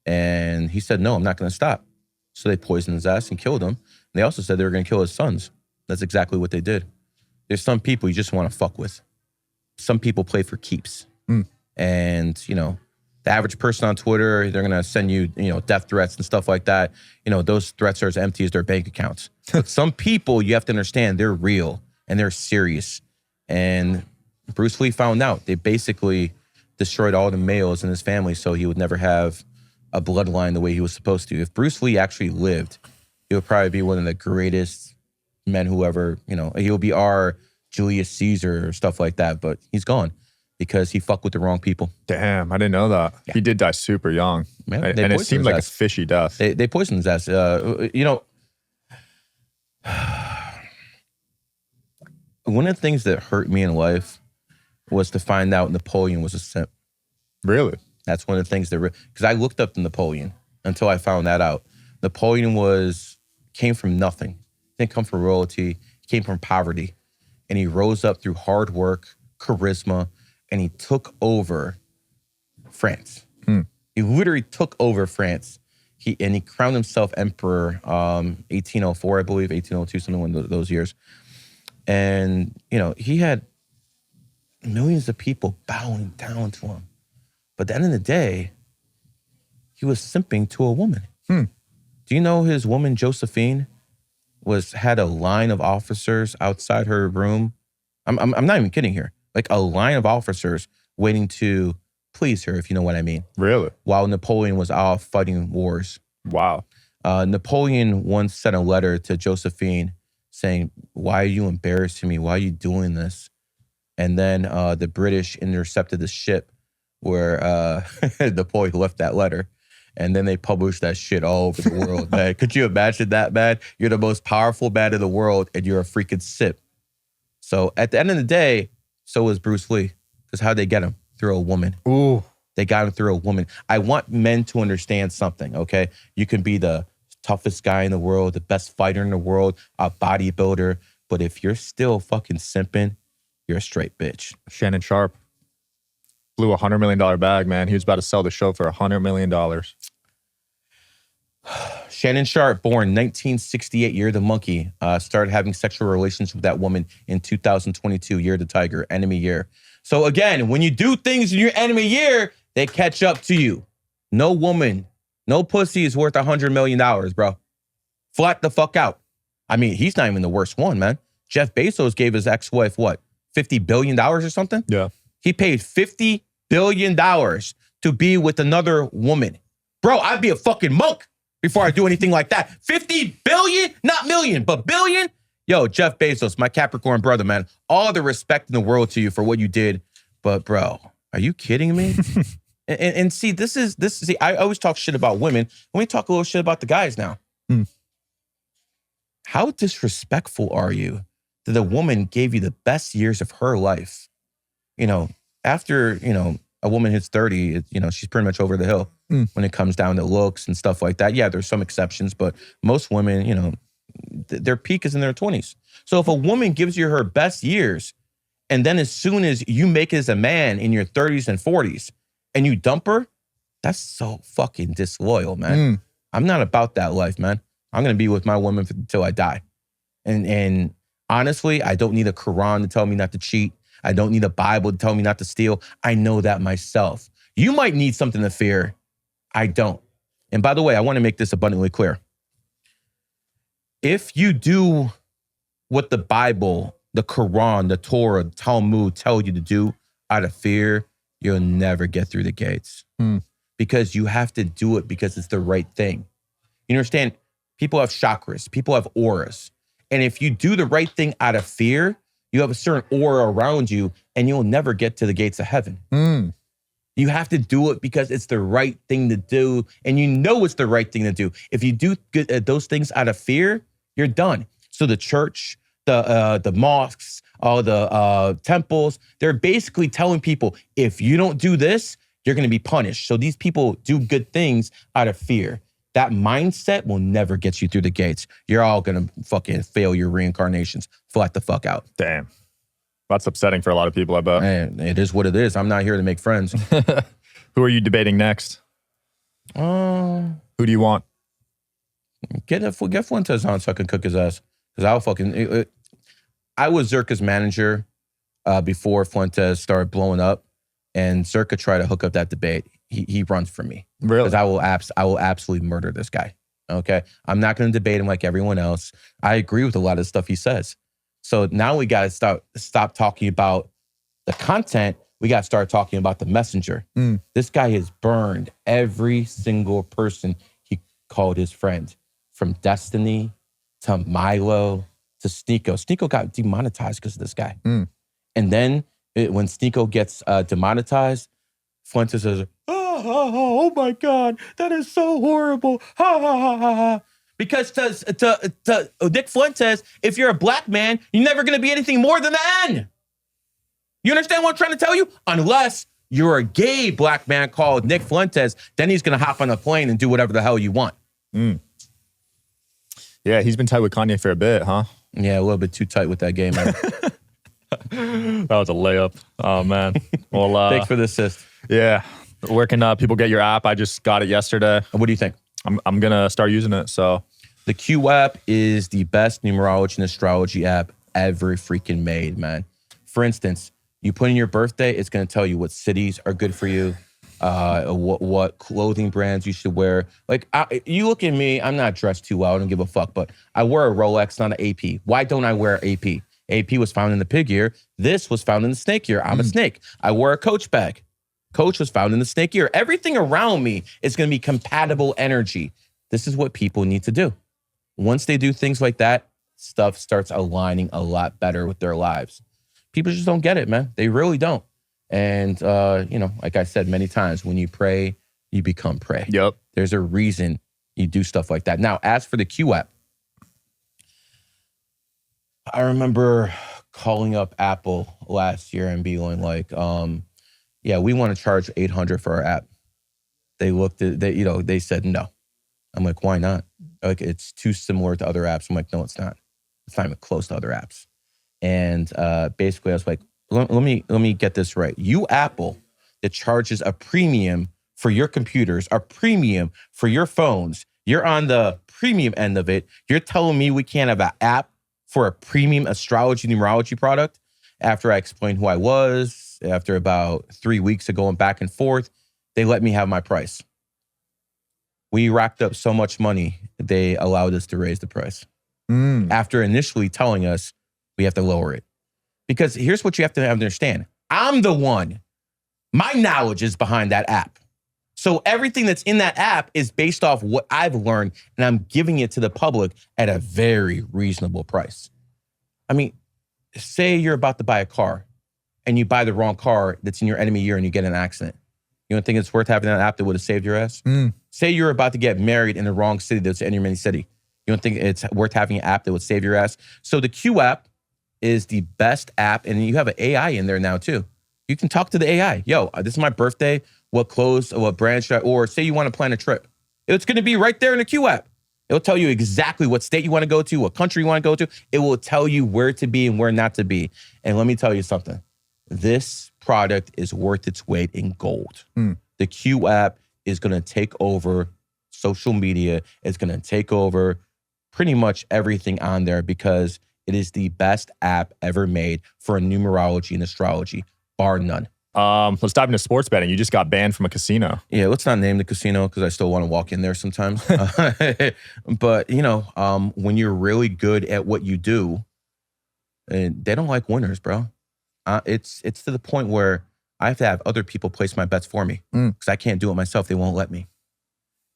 And he said, no, I'm not going to stop. So they poisoned his ass and killed him. And they also said they were going to kill his sons. That's exactly what they did. There's some people you just want to fuck with. Some people play for keeps. And, you know, the average person on Twitter, they're going to send you, you know, death threats and stuff like that. You know, those threats are as empty as their bank accounts. But some people, you have to understand, they're real and they're serious. And Bruce Lee found out. They basically destroyed all the males in his family so he would never have a bloodline the way he was supposed to. If Bruce Lee actually lived, he would probably be one of the greatest men who ever, you know, he would be our Julius Caesar or stuff like that, but he's gone because he fucked with the wrong people. Damn, I didn't know that. Yeah. He did die super young. Yeah, and it seemed like a fishy death. They poisoned his ass. You know, one of the things that hurt me in life was to find out Napoleon was a simp. Really? That's one of the things that, because I looked up to Napoleon until I found that out. Napoleon came from nothing. Didn't come from royalty. He came from poverty. And he rose up through hard work, charisma, and he took over France. He literally took over France. He crowned himself emperor 1804, I believe, 1802, something in those years. And, you know, he had millions of people bowing down to him. But at the end of the day, he was simping to a woman. Do you know his woman, Josephine, had a line of officers outside her room? I'm not even kidding here. Like a line of officers waiting to please her, if you know what I mean. Really? While Napoleon was off fighting wars. Wow. Napoleon once sent a letter to Josephine saying, why are you embarrassing me? Why are you doing this? And then the British intercepted the ship where Napoleon left that letter. And then they published that shit all over the world, man. Could you imagine that, man? You're the most powerful man in the world and you're a freaking sip. So at the end of the day, so was Bruce Lee. Because how'd they get him? Through a woman. Ooh. They got him through a woman. I want men to understand something, okay? You can be the toughest guy in the world, the best fighter in the world, a bodybuilder. But if you're still fucking simping, you're a straight bitch. Shannon Sharp blew $100 million bag, man. He was about to sell the show for $100 million. Shannon Sharp, born 1968, Year of the Monkey, started having sexual relations with that woman in 2022, Year of the Tiger, enemy year. So again, when you do things in your enemy year, they catch up to you. No woman, no pussy is worth $100 million, bro. Flat the fuck out. I mean, he's not even the worst one, man. Jeff Bezos gave his ex-wife, what, $50 billion or something? Yeah. He paid $50 billion to be with another woman. Bro, I'd be a fucking monk before I do anything like that. 50 billion, not million, but billion. Yo, Jeff Bezos, my Capricorn brother, man. All the respect in the world to you for what you did. But bro, are you kidding me? And see, see, I always talk shit about women. Let me talk a little shit about the guys now. How disrespectful are you that a woman gave you the best years of her life? After, a woman hits 30, she's pretty much over the hill when it comes down to looks and stuff like that. Yeah, there's some exceptions, but most women, their peak is in their 20s. So if a woman gives you her best years, and then as soon as you make it as a man in your 30s and 40s and you dump her, that's so fucking disloyal, man. I'm not about that life, man. I'm going to be with my woman until I die. And honestly, I don't need a Quran to tell me not to cheat. I don't need a Bible to tell me not to steal. I know that myself. You might need something to fear. I don't. And by the way, I want to make this abundantly clear. If you do what the Bible, the Quran, the Torah, the Talmud tell you to do out of fear, you'll never get through the gates. Because you have to do it because it's the right thing. You understand? People have chakras. People have auras. And if you do the right thing out of fear, you have a certain aura around you and you'll never get to the gates of heaven. You have to do it because it's the right thing to do. And it's the right thing to do. If you do those things out of fear, you're done. So the church, the mosques, all the temples, they're basically telling people, if you don't do this, you're going to be punished. So these people do good things out of fear. That mindset will never get you through the gates. You're all going to fucking fail your reincarnations. Flat the fuck out. Damn. That's upsetting for a lot of people, I bet. And it is what it is. I'm not here to make friends. Who are you debating next? Who do you want? Get Fuentes on so I can cook his ass. Because I'll fucking... I was Zerka's manager before Fuentes started blowing up. And Zerka tried to hook up that debate. He runs from me. Really? Because I will absolutely murder this guy. Okay? I'm not going to debate him like everyone else. I agree with a lot of the stuff he says. So now we got to stop talking about the content. We got to start talking about the messenger. This guy has burned every single person he called his friend. From Destiny to Milo to Sneeko. Sneeko got demonetized because of this guy. And then when Sneeko gets demonetized, Fuentes says, oh my God, that is so horrible. Ha, ha, ha, ha, ha. Because to Nick Fuentes, if you're a black man, you're never going to be anything more than the N. You understand what I'm trying to tell you? Unless you're a gay black man called Nick Fuentes, then he's going to hop on a plane and do whatever the hell you want. Yeah, he's been tight with Kanye for a bit, huh? Yeah, a little bit too tight with that game, man. That was a layup. Oh, man. Well, thanks for the assist. Yeah. Where can people get your app? I just got it yesterday. What do you think? I'm going to start using it, so. The Qap is the best numerology and astrology app ever freaking made, man. For instance, you put in your birthday, it's going to tell you what cities are good for you, what clothing brands you should wear. Like, you look at me, I'm not dressed too well, I don't give a fuck, but I wear a Rolex, not an AP. Why don't I wear AP? AP was found in the pig ear. This was found in the snake ear. I'm a snake. I wear a Coach bag. Coach was found in the snake ear. Everything around me is going to be compatible energy. This is what people need to do. Once they do things like that, stuff starts aligning a lot better with their lives. People just don't get it, man. They really don't. And, like I said many times, when you pray, you become prey. Yep. There's a reason you do stuff like that. Now, as for the Qap, I remember calling up Apple last year and being like, yeah, we want to charge $800 for our app. They looked at, they said no. I'm like, why not? Like, it's too similar to other apps. I'm like, no, it's not. It's not even close to other apps. And basically, I was like, let me get this right. You, Apple, that charges a premium for your computers, a premium for your phones. You're on the premium end of it. You're telling me we can't have an app for a premium astrology numerology product? After I explained who I was, after about 3 weeks of going back and forth, they let me have my price. We racked up so much money, they allowed us to raise the price. After initially telling us we have to lower it. Because here's what you have to understand. I'm the one. My knowledge is behind that app. So everything that's in that app is based off what I've learned, and I'm giving it to the public at a very reasonable price. I mean, say you're about to buy a car and you buy the wrong car that's in your enemy year and you get in an accident. You don't think it's worth having that app that would have saved your ass? Say you're about to get married in the wrong city that's in your mini city. You don't think it's worth having an app that would save your ass? So the Qap is the best app, and you have an AI in there now too. You can talk to the AI. Yo, this is my birthday. What clothes, what brand should I, or say you want to plan a trip. It's going to be right there in the Qap. It'll tell you exactly what state you want to go to, what country you want to go to. It will tell you where to be and where not to be. And let me tell you something. This product is worth its weight in gold. The Qap is going to take over social media. It's going to take over pretty much everything on there because it is the best app ever made for numerology and astrology, bar none. Let's dive into sports betting. You just got banned from a casino. Yeah, let's not name the casino because I still want to walk in there sometimes. But, when you're really good at what you do, and they don't like winners, bro. It's to the point where I have to have other people place my bets for me because I can't do it myself. They won't let me.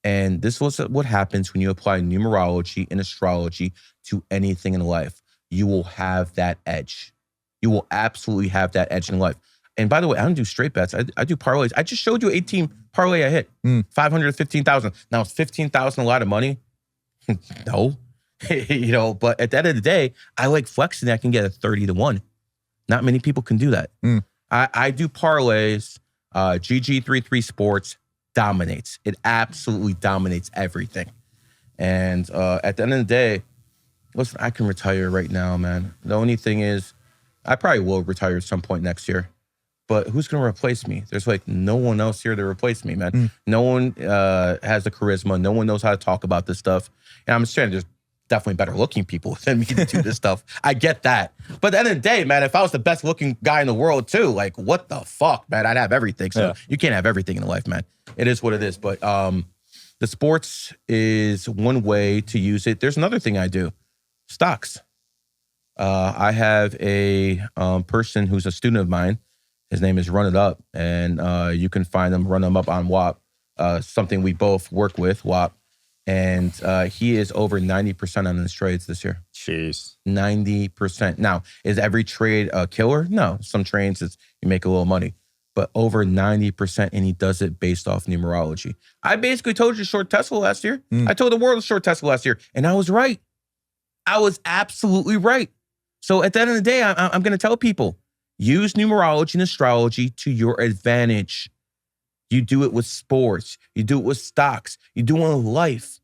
And this was what happens when you apply numerology and astrology to anything in life. You will have that edge. You will absolutely have that edge in life. And by the way, I don't do straight bets. I do parlays. I just showed you 18 parlay I hit. 500 to 15,000. Now, is 15,000 a lot of money? No. But at the end of the day, I like flexing. I can get a 30 to 1. Not many people can do that. I do parlays. GG33 Sports dominates. It absolutely dominates everything. And at the end of the day, listen, I can retire right now, man. The only thing is, I probably will retire at some point next year. But who's going to replace me? There's like no one else here to replace me, man. No one has the charisma. No one knows how to talk about this stuff. And I'm saying there's definitely better looking people than me to do this stuff. I get that. But at the end of the day, man, if I was the best looking guy in the world too, like what the fuck, man? I'd have everything. So you can't have everything in life, man. It is what it is. But the sports is one way to use it. There's another thing I do. Stocks. I have a person who's a student of mine. His name is Run It Up, and you can find him, Run Him Up on WAP, something we both work with, WAP. And he is over 90% on his trades this year. Jeez. 90%. Now, is every trade a killer? No. Some trades, you make a little money. But over 90%, and he does it based off numerology. I basically told you to short Tesla last year. I told the world to short Tesla last year, and I was right. I was absolutely right. So at the end of the day, I'm going to tell people, use numerology and astrology to your advantage. You do it with sports. You do it with stocks. You do it with life.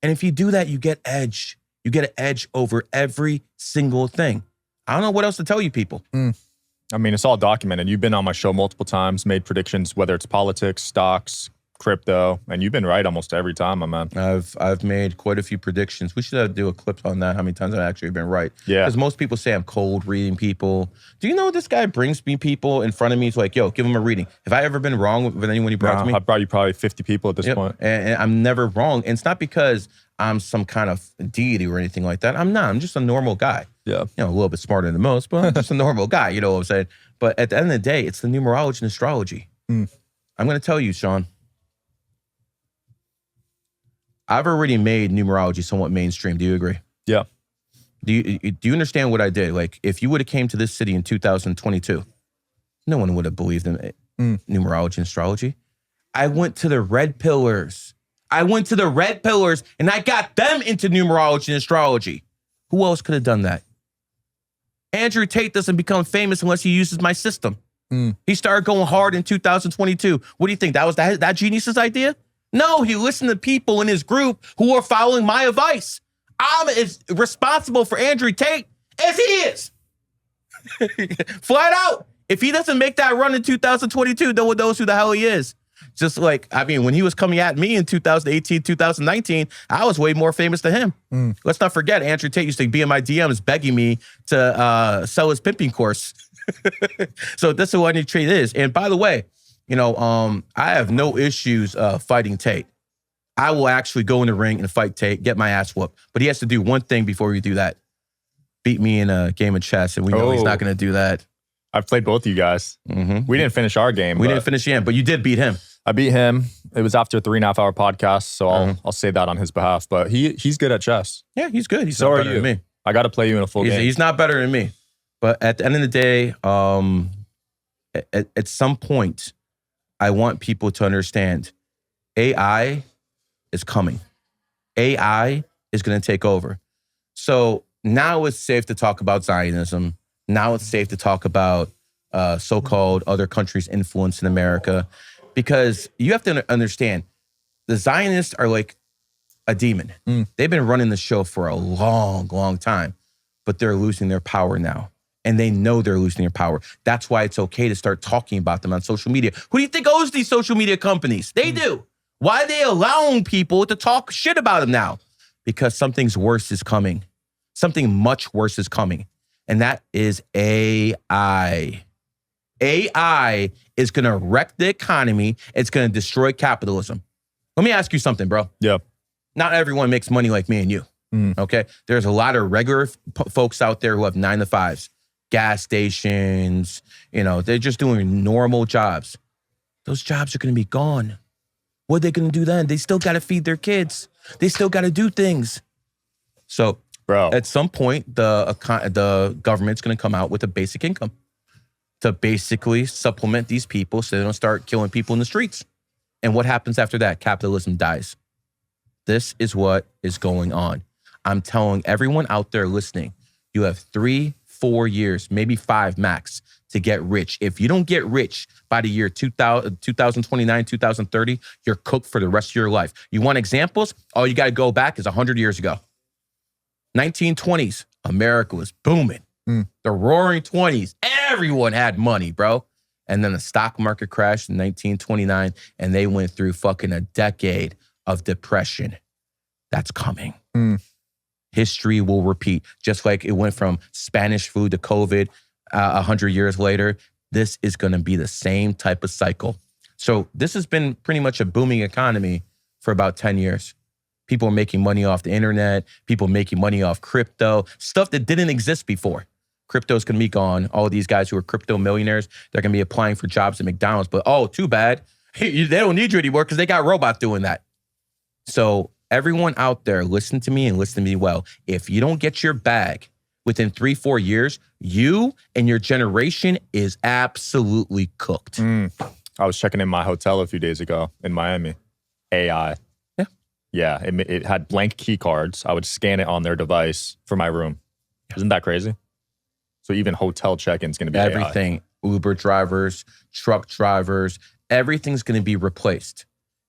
And if you do that, you get edge. You get an edge over every single thing. I don't know what else to tell you people. I mean, it's all documented. You've been on my show multiple times, made predictions, whether it's politics, stocks, crypto, and you've been right almost every time, my man. I've made quite a few predictions. We should do a clip on that, how many times I've actually been right. Yeah. Because most people say I'm cold reading people. Do you know this guy brings me people in front of me? He's like, yo, give him a reading. Have I ever been wrong with anyone he brought to me? I brought you probably 50 people at this point. And I'm never wrong. And it's not because I'm some kind of deity or anything like that. I'm not. I'm just a normal guy. Yeah. A little bit smarter than most, but I'm just a normal guy. You know what I'm saying? But at the end of the day, it's the numerology and astrology. I'm going to tell you, Sean, I've already made numerology somewhat mainstream. Do you agree? Yeah. Do you understand what I did? Like, if you would have came to this city in 2022, no one would have believed in numerology and astrology. I went to the red pillars. And I got them into numerology and astrology. Who else could have done that? Andrew Tate doesn't become famous unless he uses my system. He started going hard in 2022. What do you think? That was that genius's idea? No, he listened to people in his group who are following my advice. I'm as responsible for Andrew Tate as he is. Flat out. If he doesn't make that run in 2022, no one knows who the hell he is. Just like, I mean, when he was coming at me in 2018, 2019, I was way more famous than him. Let's not forget, Andrew Tate used to be in my DMs begging me to sell his pimping course. So that's what Andrew Tate is. And by the way, I have no issues fighting Tate. I will actually go in the ring and fight Tate, get my ass whooped. But he has to do one thing before we do that. Beat me in a game of chess, and we know he's not going to do that. I've played both of you guys. We didn't finish our game. We didn't finish him, but you did beat him. I beat him. It was after a 3.5 hour podcast, so I'll say that on his behalf. But he's good at chess. Yeah, he's good. He's so not are better you. than me. I got to play you in a full game. He's not better than me. But at the end of the day, at some point, I want people to understand AI is coming. AI is going to take over. So now it's safe to talk about Zionism. Now it's safe to talk about so-called other countries' influence in America, because you have to understand the Zionists are like a demon. They've been running the show for a long, long time, but they're losing their power now. And they know they're losing their power. That's why it's okay to start talking about them on social media. Who do you think owns these social media companies? They do. Why are they allowing people to talk shit about them now? Because something's worse is coming. Something much worse is coming. And that is AI. AI is going to wreck the economy. It's going to destroy capitalism. Let me ask you something, bro. Yeah. Not everyone makes money like me and you. Okay? There's a lot of regular folks out there who have 9-to-5s, gas stations, they're just doing normal jobs. Those jobs are going to be gone. What are they going to do then? They still got to feed their kids. They still got to do things. So, bro, at some point, the government's going to come out with a basic income to basically supplement these people so they don't start killing people in the streets. And what happens after that? Capitalism dies. This is what is going on. I'm telling everyone out there listening, you have 3-4 years, maybe 5 max, to get rich. If you don't get rich by the year 2029, 2030, you're cooked for the rest of your life. You want examples? All you got to go back is 100 years ago. 1920s, America was booming. The roaring 20s, everyone had money, bro. And then the stock market crashed in 1929, and they went through fucking a decade of depression. That's coming. History will repeat. Just like it went from Spanish flu to COVID 100 years later, this is going to be the same type of cycle. So this has been pretty much a booming economy for about 10 years. People are making money off the internet. People making money off crypto, stuff that didn't exist before. Crypto's going to be gone. All these guys who are crypto millionaires, they're going to be applying for jobs at McDonald's. But too bad. They don't need you anymore because they got robots doing that. So everyone out there, listen to me and listen to me well. If you don't get your bag within 3-4 years, you and your generation is absolutely cooked. I was checking in my hotel a few days ago in Miami. AI. Yeah, it had blank key cards. I would scan it on their device for my room. Isn't that crazy? So even hotel check-in is going to be everything. AI. Uber drivers, truck drivers, everything's going to be replaced.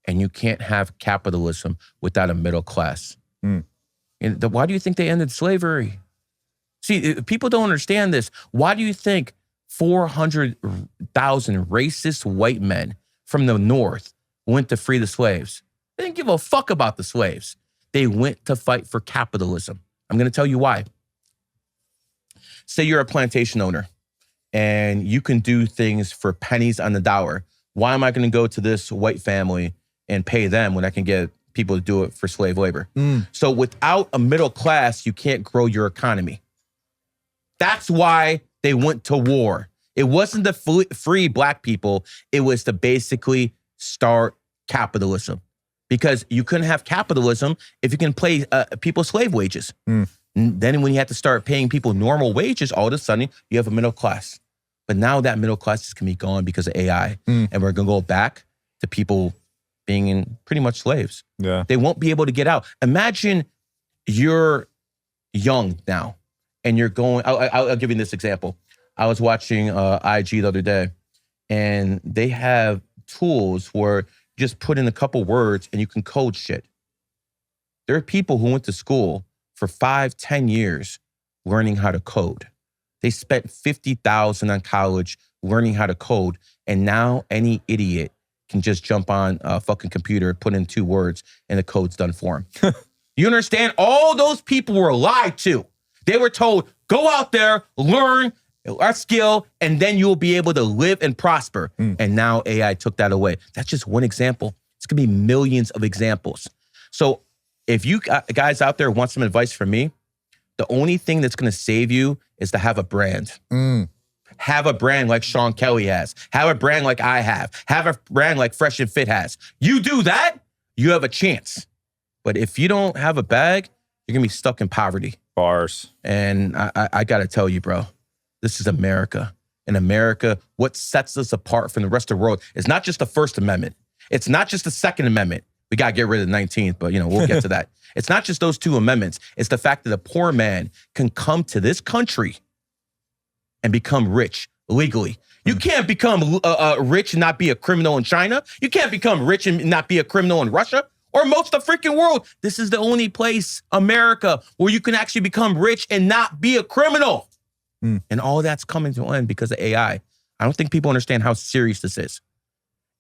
And you can't have capitalism without a middle class. And why do you think they ended slavery? See, people don't understand this. Why do you think 400,000 racist white men from the North went to free the slaves? They didn't give a fuck about the slaves. They went to fight for capitalism. I'm going to tell you why. Say you're a plantation owner and you can do things for pennies on the dollar. Why am I going to go to this white family and pay them when I can get people to do it for slave labor? So without a middle class, you can't grow your economy. That's why they went to war. It wasn't to free black people. It was to basically start capitalism. Because you couldn't have capitalism if you can pay people slave wages. Then when you have to start paying people normal wages, all of a sudden you have a middle class. But now that middle class is going to be gone because of AI. And we're going to go back to people being in pretty much slaves. Yeah. They won't be able to get out. Imagine you're young now and you're going, I'll give you this example. I was watching IG the other day and they have tools where just put in a couple words and you can code shit. There are people who went to school for 5-10 years learning how to code. They spent $50,000 on college learning how to code, and now any idiot can just jump on a fucking computer, put in 2 words, and the code's done for him. You understand? All those people were lied to. They were told, go out there, learn our skill, and then you'll be able to live and prosper. And now AI took that away. That's just one example. It's gonna be millions of examples. So if you guys out there want some advice from me, the only thing that's gonna save you is to have a brand. Have a brand like Sean Kelly has. Have a brand like I have. Have a brand like Fresh and Fit has. You do that, you have a chance. But if you don't have a bag, you're gonna be stuck in poverty. Bars. And I gotta tell you, bro, this is America. in America, what sets us apart from the rest of the world is not just the First Amendment. It's not just the Second Amendment. We got to get rid of the 19th, but we'll get to that. It's not just those two amendments. It's the fact that a poor man can come to this country and become rich legally. You can't become rich and not be a criminal in China. You can't become rich and not be a criminal in Russia or most of the freaking world. This is the only place, America, where you can actually become rich and not be a criminal. And all that's coming to an end because of AI. I don't think people understand how serious this is.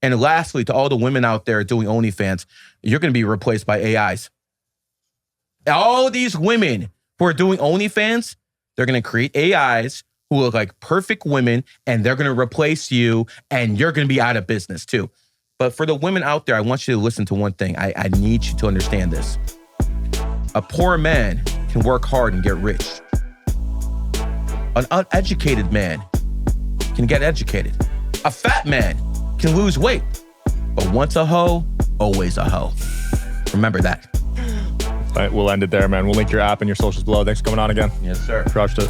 And lastly, to all the women out there doing OnlyFans, you're going to be replaced by AIs. All these women who are doing OnlyFans, they're going to create AIs who look like perfect women, and they're going to replace you, and you're going to be out of business too. But for the women out there, I want you to listen to one thing. I need you to understand this. A poor man can work hard and get rich. An uneducated man can get educated. A fat man can lose weight. But once a hoe, always a hoe. Remember that. All right, we'll end it there, man. We'll link your app and your socials below. Thanks for coming on again. Yes, sir. Crushed it.